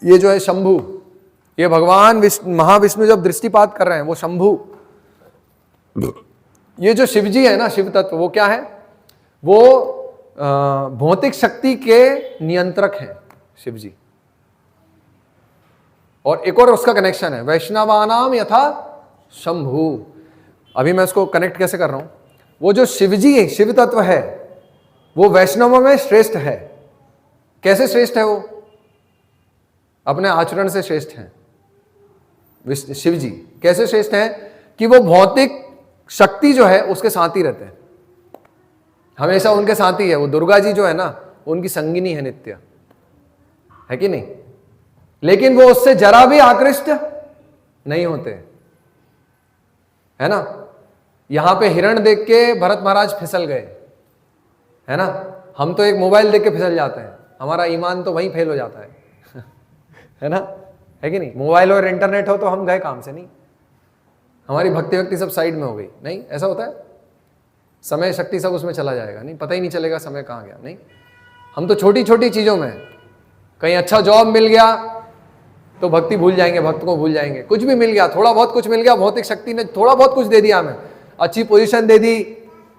ये जो है शंभु, ये भगवान महाविष्णु जब दृष्टिपात कर रहे हैं, वो शंभु। ये जो शिवजी है ना, शिव तत्व, वो क्या है, वो भौतिक शक्ति के नियंत्रक हैं शिवजी। और एक और उसका कनेक्शन है, वैष्णवानाम यथा शंभु। अभी मैं उसको कनेक्ट कैसे कर रहा हूं, वो जो शिवजी शिव तत्व है वो वैष्णवों में श्रेष्ठ है। कैसे श्रेष्ठ है, वो अपने आचरण से श्रेष्ठ हैं शिव जी। कैसे श्रेष्ठ हैं, कि वो भौतिक शक्ति जो है उसके साथ ही रहते हैं, हमेशा उनके साथ ही है। वो दुर्गा जी जो है ना, उनकी संगिनी है नित्य, है कि नहीं, लेकिन वो उससे जरा भी आकृष्ट नहीं होते, है ना। यहां पे हिरण देख के भरत महाराज फिसल गए, है ना। हम तो एक मोबाइल देख के फिसल जाते हैं, हमारा ईमान तो वहीं फेल हो जाता है है ना, है कि नहीं। मोबाइल और इंटरनेट हो तो हम गए काम से, नहीं, हमारी भक्ति सब साइड में हो गई, नहीं, ऐसा होता है। समय शक्ति सब उसमें चला जाएगा, नहीं, पता ही नहीं चलेगा समय कहाँ गया। नहीं, हम तो छोटी छोटी चीजों में, कहीं अच्छा जॉब मिल गया तो भक्ति भूल जाएंगे, भक्त को भूल जाएंगे। कुछ भी मिल गया, थोड़ा बहुत कुछ मिल गया, भौतिक शक्ति ने थोड़ा बहुत कुछ दे दिया हमें, अच्छी पोजीशन दे दी,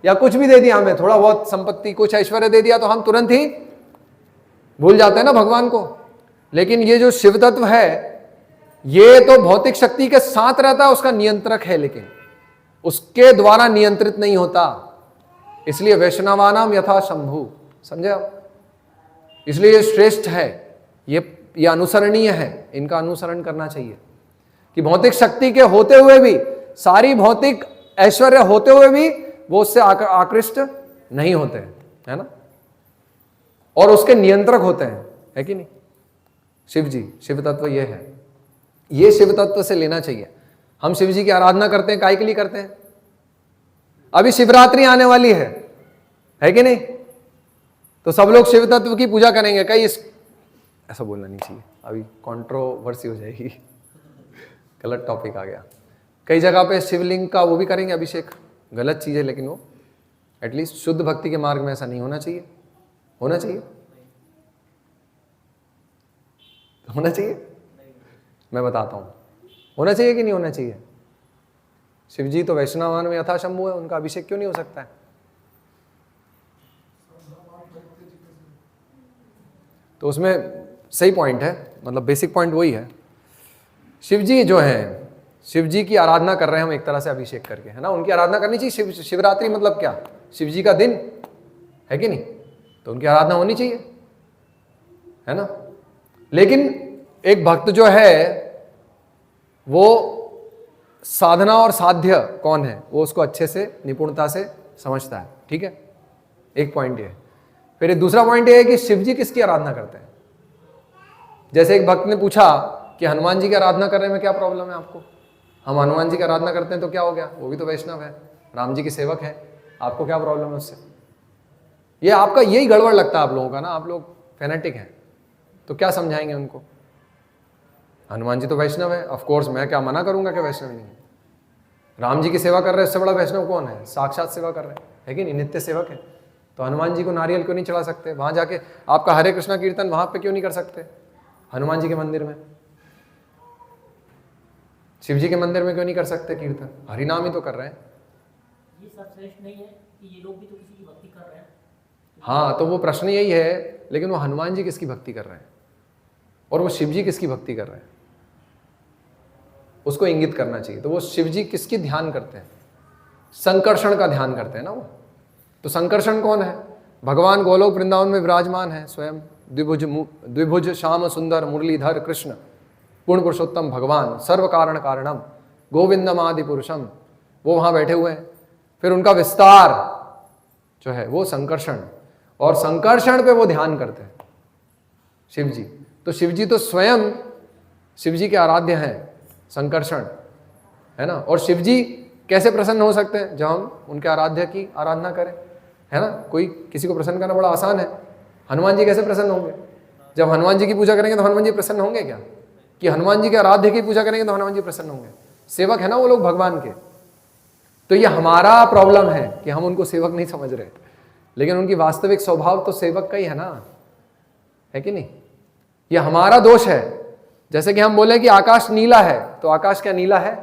या कुछ भी दे दिया हमें, थोड़ा बहुत संपत्ति, कुछ ऐश्वर्य दे दिया, तो हम तुरंत ही भूल जाते हैं ना भगवान को। लेकिन ये जो शिव तत्व है ये तो भौतिक शक्ति के साथ रहता है, उसका नियंत्रक है, लेकिन उसके द्वारा नियंत्रित नहीं होता। इसलिए वैष्णवानाम यथा शंभु, समझे आप? इसलिए ये श्रेष्ठ है, ये अनुसरणीय है, इनका अनुसरण करना चाहिए। कि भौतिक शक्ति के होते हुए भी, सारी भौतिक ऐश्वर्य होते हुए भी वो उससे आकृष्ट नहीं होते हैं, है ना? और उसके नियंत्रक होते हैं, है कि नहीं? शिव जी, शिव तत्व ये है, ये शिव तत्व से लेना चाहिए। हम शिव जी की आराधना करते हैं, काय के लिए करते हैं? अभी शिवरात्रि आने वाली है कि नहीं? तो सब लोग शिव तत्व की पूजा करेंगे। कई ऐसा बोलना नहीं चाहिए, अभी कंट्रोवर्सी हो जाएगी, गलत टॉपिक आ गया। कई जगह पे शिवलिंग का वो भी करेंगे अभिषेक, गलत चीज है, लेकिन वो एटलीस्ट शुद्ध भक्ति के मार्ग में ऐसा नहीं होना चाहिए। होना चाहिए? होना चाहिए? मैं बताता हूं होना चाहिए कि नहीं होना चाहिए। शिव जी तो वैष्णवान में यथा शंभु है, उनका अभिषेक क्यों नहीं हो सकता है? तो उसमें सही पॉइंट है, मतलब बेसिक पॉइंट वही है। शिव जी जो हैं, शिव जी की आराधना कर रहे हैं हम एक तरह से अभिषेक करके, है ना? उनकी आराधना करनी चाहिए। शिवरात्रि मतलब क्या? शिव जी का दिन है कि नहीं? तो उनकी आराधना होनी चाहिए, है ना? लेकिन एक भक्त जो है वो साधना और साध्य कौन है वो उसको अच्छे से निपुणता से समझता है, ठीक है? एक पॉइंट ये। फिर एक दूसरा पॉइंट ये है कि शिव जी किसकी आराधना करते हैं। जैसे एक भक्त ने पूछा कि हनुमान जी की आराधना करने में क्या प्रॉब्लम है आपको? हम हनुमान जी की आराधना करते हैं तो क्या हो गया, वो भी तो वैष्णव है, राम जी की सेवक है, आपको क्या प्रॉब्लम है उससे? ये आपका यही गड़बड़ लगता है आप लोगों का ना, आप लोग फैनेटिक हैं, तो क्या समझाएंगे उनको? हनुमान जी तो वैष्णव है, ऑफ कोर्स, मैं क्या मना करूंगा कि वैष्णव नहीं है। राम जी की सेवा कर रहे हैं, उससे बड़ा वैष्णव कौन है? साक्षात सेवा कर रहे हैं, है कि नहीं? नित्य सेवक है। तो हनुमान जी को नारियल क्यों नहीं चढ़ा सकते? वहां जाके आपका हरे कृष्णा कीर्तन वहां पे क्यों नहीं कर सकते? हनुमान जी के मंदिर में, शिव जी के मंदिर में क्यों नहीं कर सकते कीर्तन? हरिनाम ही तो कर रहे हैं। ये सब श्रेष्ठ नहीं है कि ये लोग भी तो किसी की भक्ति कर रहे हैं? हाँ, तो वो प्रश्न यही है, लेकिन वो हनुमान जी किसकी भक्ति कर रहे हैं और वो शिव जी किसकी भक्ति कर रहे हैं, उसको इंगित करना चाहिए। तो वो शिव जी किसकी ध्यान करते हैं? संकर्षण का ध्यान करते हैं ना वो। तो संकर्षण कौन है? भगवान गोलोक वृंदावन में विराजमान है स्वयं, द्विभुज श्याम सुंदर मुरलीधर कृष्ण पूर्ण पुरुषोत्तम भगवान, सर्व कारण कारणम गोविंदम आदि पुरुषम, वो वहां बैठे हुए हैं। फिर उनका विस्तार जो है वो संकर्षण, और संकर्षण पे वो ध्यान करते हैं शिव जी। तो शिव जी तो स्वयं शिव जी के आराध्य हैं, संकर्षण, है ना? और शिव जी कैसे प्रसन्न हो सकते हैं? जब हम उनके आराध्य की आराधना करें, है ना? कोई किसी को प्रसन्न करना बड़ा आसान है। हनुमान जी कैसे प्रसन्न होंगे? जब हनुमान जी की पूजा करेंगे तो हनुमान जी प्रसन्न होंगे क्या? कि हनुमान जी के आराध्य की पूजा करेंगे तो हनुमान जी प्रसन्न होंगे? सेवक है ना वो लोग भगवान के। तो ये हमारा प्रॉब्लम है कि हम उनको सेवक नहीं समझ रहे, लेकिन उनकी वास्तविक स्वभाव तो सेवक का ही है ना, है कि नहीं? ये हमारा दोष है। जैसे कि हम बोले कि आकाश नीला है, तो आकाश क्या नीला है?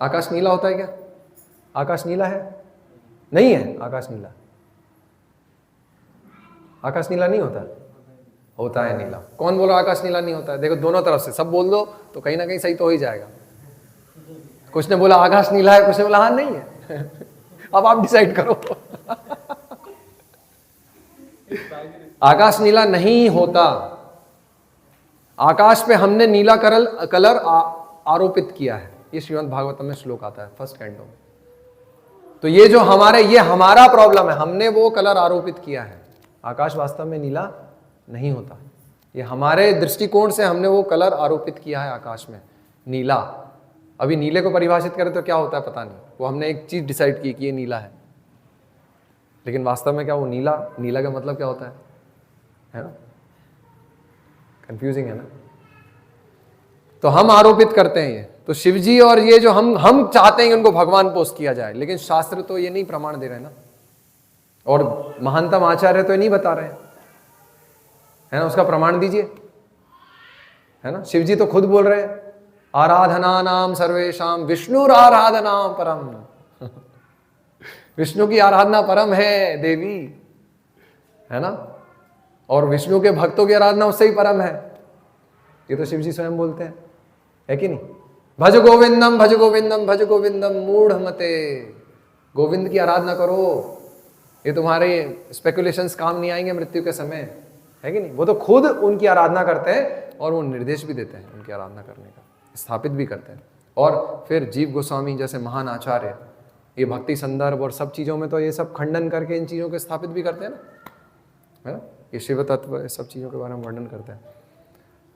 आकाश नीला होता है क्या? आकाश नीला है? नहीं है आकाश नीला। आकाश नीला नहीं होता, होता है नीला। कौन बोला आकाश नीला नहीं होता है? देखो दोनों तरफ से सब बोल दो तो कहीं ना कहीं सही तो हो ही जाएगा। कुछ ने बोला आकाश नीला है, कुछ ने बोला हाँ नहीं है। अब आप डिसाइड करो। आकाश नीला नहीं होता। आकाश पे हमने नीला कलर आरोपित किया है। ये श्रीमद् भागवतम में श्लोक आता है फर्स्ट कैंटो में। तो ये जो ये हमारा प्रॉब्लम है, हमने वो कलर आरोपित किया है। आकाश वास्तव में नीला नहीं होता, ये हमारे दृष्टिकोण से हमने वो कलर आरोपित किया है आकाश में, नीला। अभी नीले को परिभाषित करें तो क्या होता है पता नहीं, वो हमने एक चीज डिसाइड की कि ये नीला है, लेकिन वास्तव में क्या वो नीला का मतलब क्या होता है ना? कंफ्यूजिंग है ना? तो हम आरोपित करते हैं ये। तो शिवजी और ये जो हम चाहते हैं कि उनको भगवान पोस्ट किया जाए, लेकिन शास्त्र तो ये नहीं प्रमाण दे रहे ना, और महानतम आचार्य तो ये नहीं बता रहे हैं, है ना? उसका प्रमाण दीजिए, है ना? शिवजी तो खुद बोल रहे हैं आराधना नाम सर्वेशाम विष्णुराराधना परम। विष्णु की आराधना परम है देवी, है ना, और विष्णु के भक्तों की आराधना उससे ही परम है। ये तो शिव जी स्वयं बोलते हैं, है कि नहीं? भज गोविंदम भज गोविंदम भज गोविंदम मूढ़ मते। गोविंद की आराधना करो, ये तुम्हारे स्पेकुलेशंस काम नहीं आएंगे मृत्यु के समय, है कि नहीं? वो तो खुद उनकी आराधना करते हैं और वो निर्देश भी देते हैं उनकी आराधना करने का, स्थापित भी करते हैं। और फिर जीव गोस्वामी जैसे महान आचार्य ये भक्ति संदर्भ और सब चीज़ों में तो ये सब खंडन करके इन चीज़ों को स्थापित भी करते हैं ना, है ना? ये शिव तत्व इस सब चीज़ों के बारे में वर्णन करते हैं।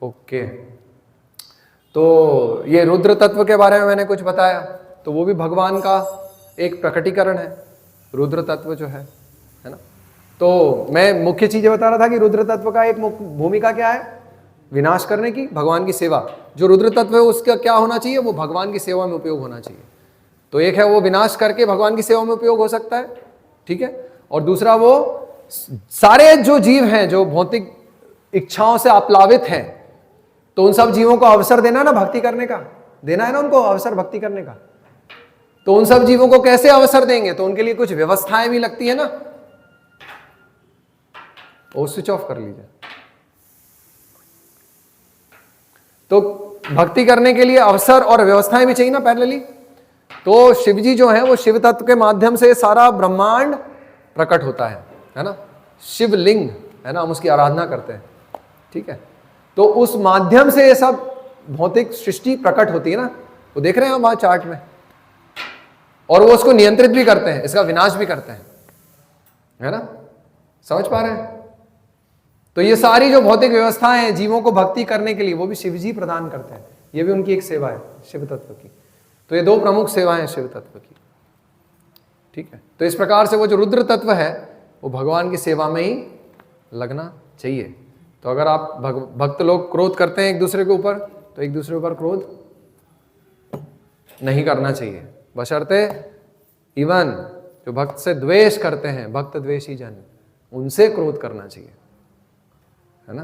ओके, तो ये रुद्र तत्व के बारे में मैंने कुछ बताया, तो वो भी भगवान का एक प्रकटीकरण है, रुद्र तत्व जो है ना। तो मैं मुख्य चीजें बता रहा था कि रुद्र तत्व का एक भूमिका क्या है, विनाश करने की, भगवान की सेवा। जो रुद्र तत्व है उसका क्या होना चाहिए, वो भगवान की सेवा में उपयोग होना चाहिए। तो एक है वो विनाश करके भगवान की सेवा में उपयोग हो सकता है, ठीक है, और दूसरा वो सारे जो जीव हैं जो भौतिक इच्छाओं से आप्लावित हैं, तो उन सब जीवों को अवसर देना ना भक्ति करने का, देना है ना उनको अवसर भक्ति करने का। तो उन सब जीवों को कैसे अवसर देंगे, तो उनके लिए कुछ व्यवस्थाएं भी लगती है ना, वो स्विच ऑफ कर लीजिए। तो भक्ति करने के लिए अवसर और व्यवस्थाएं भी चाहिए ना पैरेलली। तो शिव जी जो है वो शिव तत्व के माध्यम से सारा ब्रह्मांड प्रकट होता है ना, शिवलिंग है ना, हम उसकी आराधना करते हैं, ठीक है। तो उस माध्यम से ये सब भौतिक सृष्टि प्रकट होती है ना, वो देख रहे हैं हम वहां चार्ट में, और वो उसको नियंत्रित भी करते हैं, इसका विनाश भी करते हैं, है ना, समझ पा रहे हैं? तो ये सारी जो भौतिक व्यवस्थाएं हैं जीवों को भक्ति करने के लिए, वो भी शिव जी प्रदान करते हैं, ये भी उनकी एक सेवा है शिव तत्व की। तो ये दो प्रमुख सेवाएं हैं शिव तत्व की, ठीक है। तो इस प्रकार से वो जो रुद्र तत्व है वो भगवान की सेवा में ही लगना चाहिए। तो अगर आप भक्त लोग क्रोध करते हैं एक दूसरे के ऊपर, तो एक दूसरे के ऊपर क्रोध नहीं करना चाहिए, बशर्ते इवन जो भक्त से द्वेष करते हैं, भक्त द्वेषी जन, उनसे क्रोध करना चाहिए, है ना,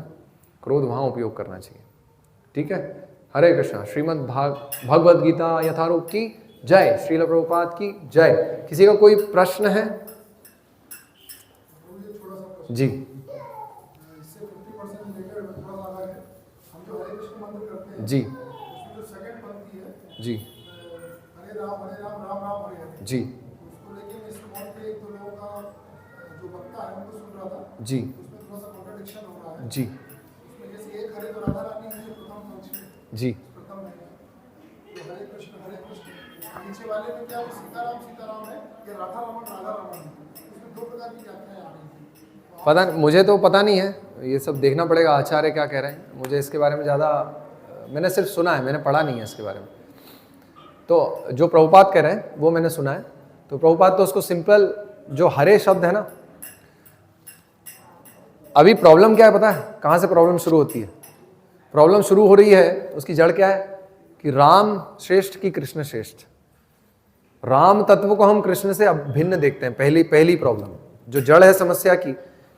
क्रोध वहां उपयोग करना चाहिए, ठीक है। हरे कृष्णा। श्रीमद् भगवद गीता यथारूप की जय, श्रील प्रभुपाद की जय। किसी का कोई प्रश्न है? जी, इससे 50% लेकर थोड़ा सा अलग है। हम जो हरे कृष्ण मंत्र करते हैं, जी, उसमें जो सेकंड पंक्ति है, जी, हरे राम राम राम हरे हरे, जी, उसको लेके मैं इस कॉल पे एक दो लोगों का जो वक्ता है उनको सुन रहा था, जी, उसमें थोड़ा सा कॉन्ट्रडिक्शन हो रहा है। जी, उसमें जैसे एक हरे तो राधा रानी है जो प्रथम पंक्ति में, जी। प्रथम है, तो हरे कृष्ण, नीचे वाले में क्या वो सीताराम सीताराम है या राधा रामन राधा रामन है, उसमें दो प्रकार की व्याख्याएं आ रही थी। पता नहीं, मुझे तो पता नहीं है, ये सब देखना पड़ेगा आचार्य क्या कह रहे हैं। मुझे इसके बारे में ज़्यादा, मैंने सिर्फ सुना है, मैंने पढ़ा नहीं है इसके बारे में। तो जो प्रभुपाद कह रहे हैं वो मैंने सुना है। तो प्रभुपाद तो उसको सिंपल, जो हरे शब्द है ना, अभी प्रॉब्लम क्या है पता है, कहाँ से प्रॉब्लम शुरू होती है? प्रॉब्लम शुरू हो रही है, उसकी जड़ क्या है कि राम श्रेष्ठ की कृष्ण श्रेष्ठ। राम तत्व को हम कृष्ण से भिन्न देखते हैं। पहली प्रॉब्लम जो जड़ है समस्या की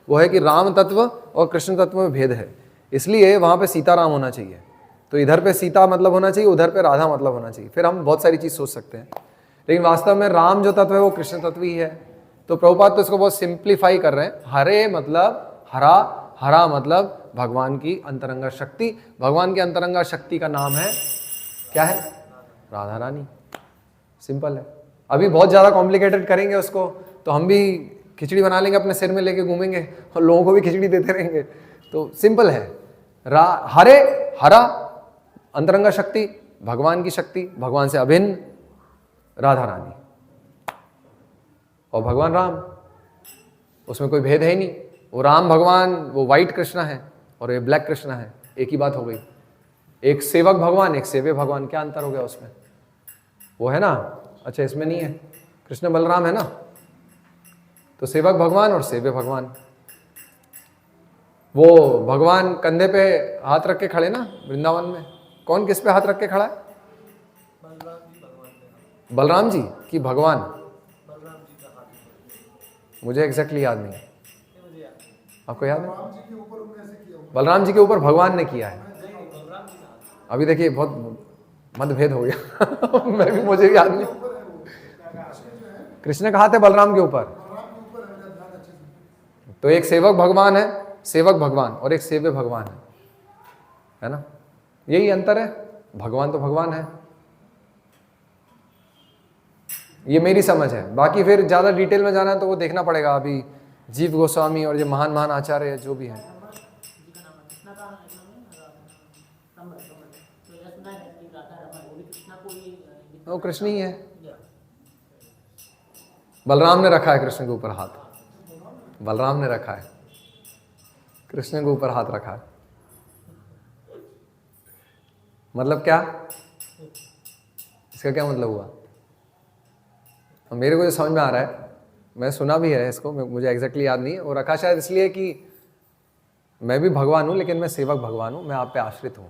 वो है कि राम तत्व और कृष्ण तत्व में भेद है, इसलिए वहां पे सीताराम होना चाहिए। तो इधर पे सीता मतलब होना चाहिए, उधर पे राधा मतलब होना चाहिए, फिर हम बहुत सारी चीज सोच सकते हैं। लेकिन वास्तव में राम जो तत्व है वो कृष्ण तत्व ही है। तो प्रभुपाद तो इसको बहुत सिंप्लीफाई कर रहे हैं। हरे मतलब हरा, हरा मतलब भगवान की अंतरंगा शक्ति। भगवान की अंतरंगा शक्ति का नाम है क्या है? राधा रानी। सिंपल है। अभी बहुत ज्यादा कॉम्प्लिकेटेड करेंगे उसको तो हम भी खिचड़ी बना लेंगे, अपने सिर में लेके घूमेंगे और लोगों को भी खिचड़ी देते रहेंगे। तो सिंपल है, हरे हरा अंतरंगा शक्ति, भगवान की शक्ति, भगवान से अभिन्न राधा रानी, और भगवान राम, उसमें कोई भेद है ही नहीं। वो राम भगवान, वो व्हाइट कृष्णा है और ये ब्लैक कृष्णा है, एक ही बात हो गई। एक सेवक भगवान, एक सेव्य भगवान, क्या अंतर हो गया उसमें? वो है ना, अच्छा इसमें नहीं है, कृष्ण बलराम है ना, तो सेवक भगवान और सेव्य भगवान। वो भगवान कंधे पे हाथ रख के खड़े ना वृंदावन में, कौन किस पे हाथ रख के खड़ा है? बलराम जी की भगवान, मुझे एग्जैक्टली याद नहीं है, आपको याद है? बलराम जी के ऊपर भगवान ने किया है। अभी देखिए बहुत मतभेद हो गया। मैं भी, मुझे भी याद नहीं। ऊपर है वो कृष्ण जो है कृष्ण कहाँ थे? बलराम के ऊपर। बलराम के ऊपर है, मेरा ध्यान अच्छे से। तो एक सेवक भगवान है, सेवक भगवान, और एक सेव्य भगवान है ना? यही अंतर है। भगवान तो भगवान है। ये मेरी समझ है, बाकी फिर ज्यादा डिटेल में जाना है तो वो देखना पड़ेगा। अभी जीव गोस्वामी और जो महान महान आचार्य जो भी हैं। जी का नाम है कृष्णा का रमन, तो यह सुना है कि राधा रमन वो भी कृष्णा को ही वो कृष्ण ही है। बलराम ने रखा है कृष्ण के ऊपर हाथ, बलराम ने रखा है कृष्ण के ऊपर हाथ रखा है। मतलब क्या? इसका क्या मतलब हुआ? मेरे को जो समझ में आ रहा है, मैं सुना भी है इसको, मुझे एग्जैक्टली याद नहीं है। और रखा शायद इसलिए कि मैं भी भगवान हूं, लेकिन मैं सेवक भगवान हूं, मैं आप पे आश्रित हूं।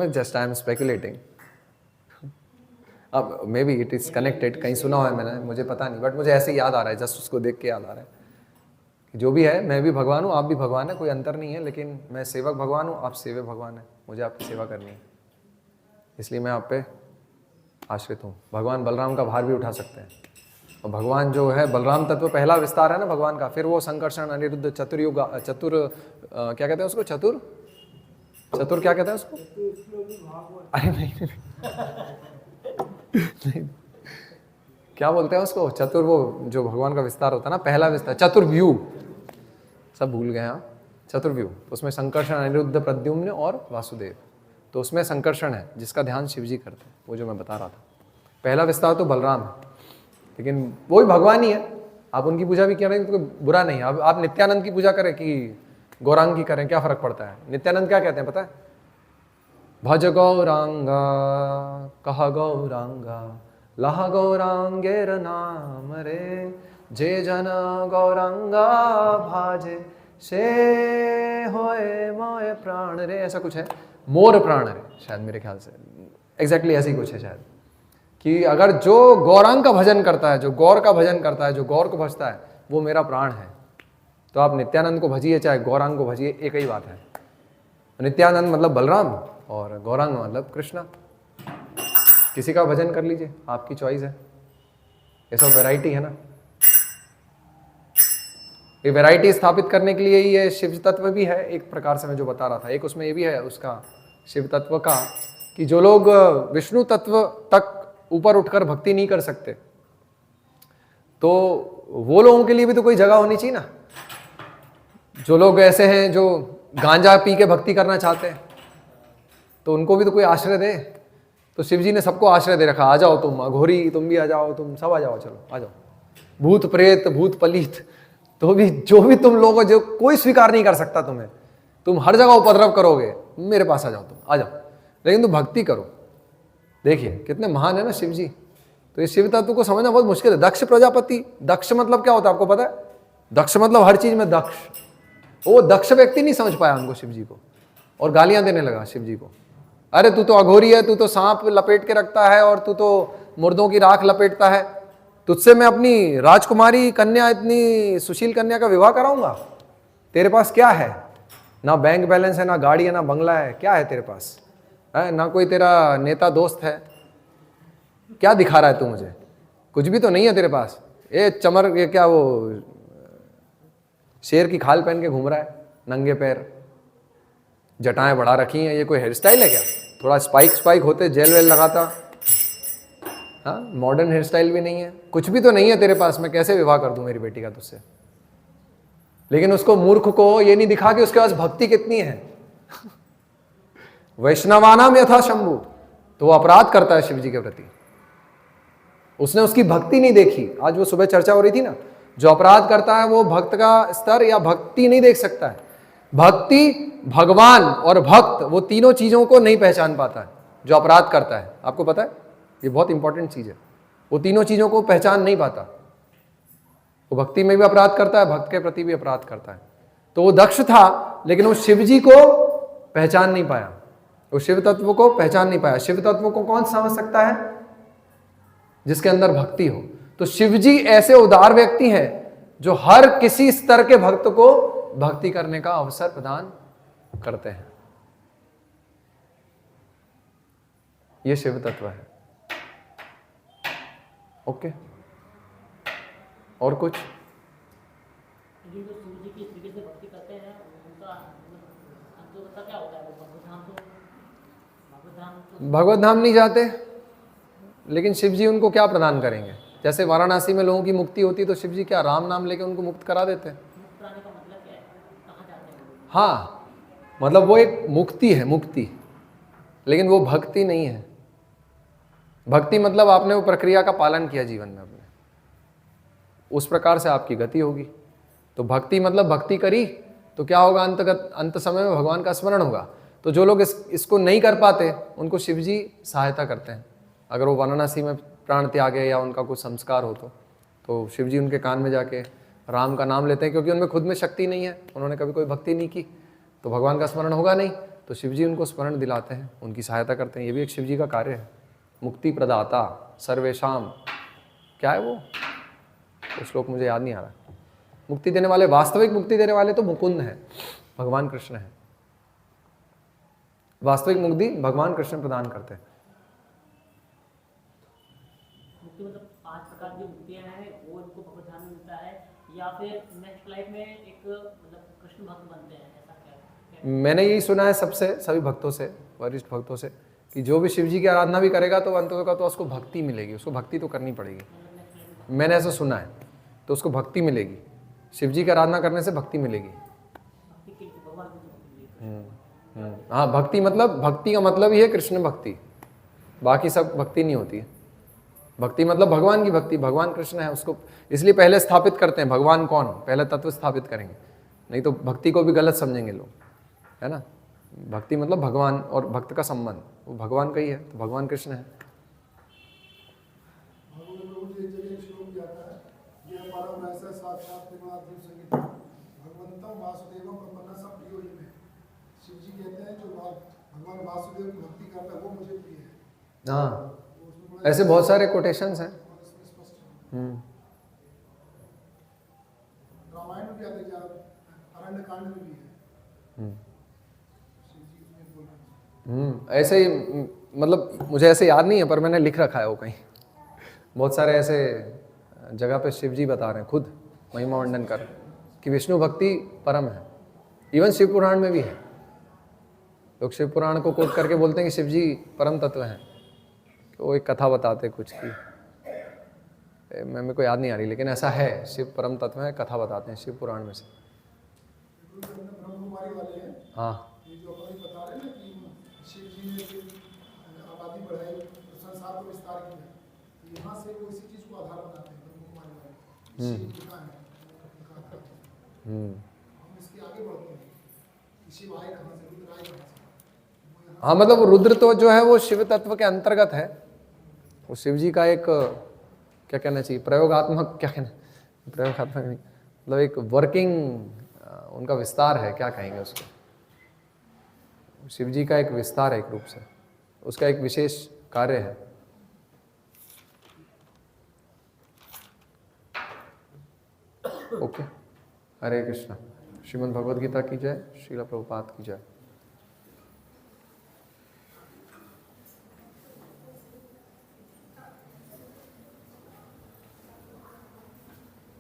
Just I am speculating. अब may be it is connected, कहीं सुना हुआ है मैंने, मुझे पता नहीं, बट मुझे ऐसे ही याद आ रहा है, जस्ट उसको देख के याद आ रहा है कि जो भी है, मैं भी भगवान हूँ, आप भी भगवान है, कोई अंतर नहीं है। लेकिन मैं सेवक भगवान हूँ, आप सेव्य भगवान है, मुझे आपकी सेवा करनी है, इसलिए मैं आप पे आश्रित हूँ। भगवान बलराम का भार भी उठा सकते हैं। और भगवान जो है, बलराम तत्व पहला विस्तार है ना भगवान का। फिर वो संकर्षण, अनिरुद्ध, चतुर्युग, क्या कहते हैं उसको? चतुर क्या कहते हैं उसको? अरे नहीं, नहीं, क्या बोलते हैं उसको? चतुर, वो जो भगवान का विस्तार होता है ना, पहला विस्तार, चतुर्व्यूह, सब भूल गए हाँ। चतुर्व्यूह, उसमें संकर्षण, अनिरुद्ध, प्रद्युम्न और वासुदेव। तो उसमें संकर्षण है जिसका ध्यान शिवजी करते हैं, वो जो मैं बता रहा था। पहला विस्तार तो बलराम है, लेकिन वो भी भगवान ही है। आप उनकी पूजा भी करें तो बुरा नहीं है। अब आप नित्यानंद की पूजा करें कि गौरांग की करें, क्या फर्क पड़ता है? नित्यानंद क्या कहते हैं पता है? भज गौरांगा कह गौरांगा लह गौरांगेर नाम रे, जे जन गौरांगा भाजे से होए मोए प्राण रे, ऐसा कुछ है। मोर प्राण रे शायद, मेरे ख्याल से एग्जैक्टली ऐसी कुछ है शायद, कि अगर जो गौरांग का भजन करता है, जो गौर का भजन करता है, जो गौर को भजता है, वो मेरा प्राण है। तो आप नित्यानंद को भजिए चाहे गौरांग को भजिए, एक ही बात है। नित्यानंद मतलब बलराम और गौरांग मतलब कृष्णा। किसी का भजन कर लीजिए, आपकी चॉइस है। ये सब वैरायटी है ना। ये वैरायटी स्थापित करने के लिए ही ये शिव तत्व भी है एक प्रकार से, मैं जो बता रहा था। एक उसमें ये भी है उसका शिव तत्व का, कि जो लोग विष्णु तत्व तक ऊपर उठकर भक्ति नहीं कर सकते, तो वो लोगों के लिए भी तो कोई जगह होनी चाहिए ना। जो लोग ऐसे हैं जो गांजा पी के भक्ति करना चाहते हैं, तो उनको भी तो कोई आश्रय दे। तो शिव जी ने सबको आश्रय दे रखा। आ जाओ तुम, अघोरी तुम भी आ जाओ, तुम सब आ जाओ, चलो आ जाओ। भूत प्रेत, भूत पलीत, तो भी जो भी तुम लोग, जो कोई स्वीकार नहीं कर सकता तुम्हें, तुम हर जगह उपद्रव करोगे, मेरे पास आ जाओ, तुम आ जाओ, लेकिन तुम भक्ति करो। देखिए कितने महान है ना शिव जी। तो इस शिव तत्व को समझना बहुत मुश्किल है। दक्ष प्रजापति, दक्ष मतलब क्या होता है आपको पता है? दक्ष मतलब हर चीज में दक्ष। वो दक्ष व्यक्ति नहीं समझ पाया उनको, शिव जी को, और गालियां देने लगा शिव जी को। अरे तू तो अघोरी है, तू तो सांप लपेट के रखता है, और तू तो मुर्दों की राख लपेटता है, तुझसे मैं अपनी राजकुमारी कन्या, इतनी सुशील कन्या का विवाह कराऊंगा? तेरे पास क्या है? ना बैंक बैलेंस है, ना गाड़ी है, ना बंगला है, क्या है तेरे पास? है ना कोई तेरा नेता दोस्त है? क्या दिखा रहा है तू मुझे? कुछ भी तो नहीं है तेरे पास। ये चमर, ये क्या वो शेर की खाल पहन के घूम रहा है, नंगे पैर, जटाएं बढ़ा रखी हैं, ये कोई हेयर स्टाइल है क्या? थोड़ा स्पाइक होते, जेल वेल लगाता। हाँ, मॉडर्न हेयर स्टाइल भी नहीं है, कुछ भी तो नहीं है तेरे पास। मैं कैसे विवाह कर दूं मेरी बेटी का तुझसे? लेकिन उसको, मूर्ख को ये नहीं दिखा कि उसके पास भक्ति कितनी है। वैष्णवानाम यथा शंभु, तो वो अपराध करता है शिव जी के प्रति। उसने उसकी भक्ति नहीं देखी। आज वो सुबह चर्चा हो रही थी ना, जो अपराध करता है वो भक्त का स्तर या भक्ति नहीं देख सकता है। भक्ति, भगवान और भक्त, वो तीनों चीजों को नहीं पहचान पाता है जो अपराध करता है। आपको पता है, ये बहुत इंपॉर्टेंट चीज है। वो तीनों चीजों को पहचान नहीं पाता। वो भक्ति में भी अपराध करता है, भक्त के प्रति भी अपराध करता है। तो वो दक्ष था, लेकिन वो शिव जी को पहचान नहीं पाया, वो शिव तत्व को पहचान नहीं पाया। शिव तत्व को कौन समझ सकता है? जिसके अंदर भक्ति हो। तो शिव जी ऐसे उदार व्यक्ति हैं जो हर किसी स्तर के भक्त को भक्ति करने का अवसर प्रदान करते हैं। ये शिव तत्व है। ओके, और कुछ? लेकिन जो शिव जी की तरीके से भक्ति करते हैं उनका अंतोगता क्या होता है? वो भगवत धाम तो भगवत धाम नहीं जाते, लेकिन शिव जी उनको क्या प्रदान करेंगे? जैसे वाराणसी में लोगों की मुक्ति होती तो शिव जी क्या राम नाम लेके उनको मुक्त करा देते? मुक्त कराने का मतलब क्या है? कहाँ जाते हैं वो? हाँ, मतलब वो एक मुक्ति है, मुक्ति, लेकिन वो भक्ति नहीं है। भक्ति मतलब आपने वो प्रक्रिया का पालन किया जीवन में अपने, उस प्रकार से आपकी गति होगी। तो भक्ति मतलब भक्ति करी तो क्या होगा? अंत समय में भगवान का स्मरण होगा। तो जो लोग इसको नहीं कर पाते उनको शिव जी सहायता करते हैं। अगर वो वाराणसी में प्राण त्यागे या उनका कुछ संस्कार हो तो शिव जी उनके कान में जाके राम का नाम लेते हैं, क्योंकि उनमें खुद में शक्ति नहीं है, उन्होंने कभी कोई भक्ति नहीं की, तो भगवान का स्मरण होगा नहीं, तो शिव जी उनको स्मरण दिलाते हैं, उनकी सहायता करते हैं। ये भी एक शिव जी का कार्य है। मुक्ति प्रदाता सर्वेशाम, क्या है वो श्लोक मुझे याद नहीं आ रहा। मुक्ति देने वाले, वास्तविक मुक्ति देने वाले तो मुकुंद है, भगवान कृष्ण है। वास्तविक मुक्ति भगवान कृष्ण प्रदान करते हैं। मुक्ति मतलब 5 प्रकार की मुक्तियाँ हैं, वो इनको भगवत धाम में मिलता है, या फिर नेक्स्ट लाइफ में एक मतलब कृष्ण भक्त बनते हैं, ऐसा क्या? मैंने यही सुना है सभी भक्तों से, वरिष्ठ भक्तों से, कि जो भी शिव जी की आराधना भी करेगा तो अंत में तो उसको भक्ति मिलेगी, उसको भक्ति तो करनी पड़ेगी। मैंने ऐसा सुना है, तो उसको भक्ति मिलेगी, शिव जी की आराधना करने से भक्ति मिलेगी। हाँ, भक्ति का मतलब ही है कृष्ण भक्ति, बाकी सब भक्ति नहीं होती है। भक्ति मतलब भगवान की भक्ति, भगवान कृष्ण है, उसको इसलिए पहले स्थापित करते हैं। भगवान कौन? पहले तत्व स्थापित करेंगे, नहीं तो भक्ति को भी गलत समझेंगे लोग, है ना। भक्ति मतलब भगवान और भक्त का संबंध, वो भगवान का ही है, तो भगवान कृष्ण है। शिव जी कहते हैं जो भगवान वासुदेव की भक्ति करता है वो मुझे प्रिय है। हाँ, ऐसे बहुत सारे कोटेशंस हैं। रामायण में भी आते हैं, अरण्य कांड में भी है। शिव जी उसमें बोल रहे हैं। ऐसे ही, मतलब मुझे ऐसे याद नहीं है, पर मैंने लिख रखा है वो कहीं। बहुत सारे ऐसे जगह पे शिव जी बता रहे हैं खुद महिमा वर्णन कर कि विष्णु भक्ति परम है। इवन शिव पुराण में भी है, लोग शिव पुराण को कोट करके बोलते हैं कि शिव जी परम तत्व हैं। वो एक कथा बताते कुछ की, मेरे को याद नहीं आ रही, लेकिन ऐसा है, शिव परम तत्व है, कथा बताते हैं शिव पुराण में से। ब्रह्मकुमारी वाले हैं, हाँ, ये जो अपन बता रहे हैं ना कि शिव जी ने आबादी बढ़ाई, संसार को विस्तार किया, यहाँ से वो इसी चीज को आधार बनाते हैं ब्रह्मकुमारी वाले। शिव जी का है, हम इसके आगे बढ़ते हैं, शिव आए कहाँ से, रुद्र आए कहाँ से? हाँ, मतलब रुद्र तो जो है वो शिव तत्व के अंतर्गत है, वो शिव जी का एक, क्या कहना चाहिए, प्रयोगात्मक, क्या कहना, प्रयोगात्मक नहीं, मतलब एक वर्किंग उनका विस्तार है, क्या कहेंगे उसको, शिव जी का एक विस्तार है, एक रूप से उसका एक विशेष कार्य है। ओके, हरे कृष्णा। श्रीमद् भगवद गीता की जय, श्रील प्रभुपाद की जय।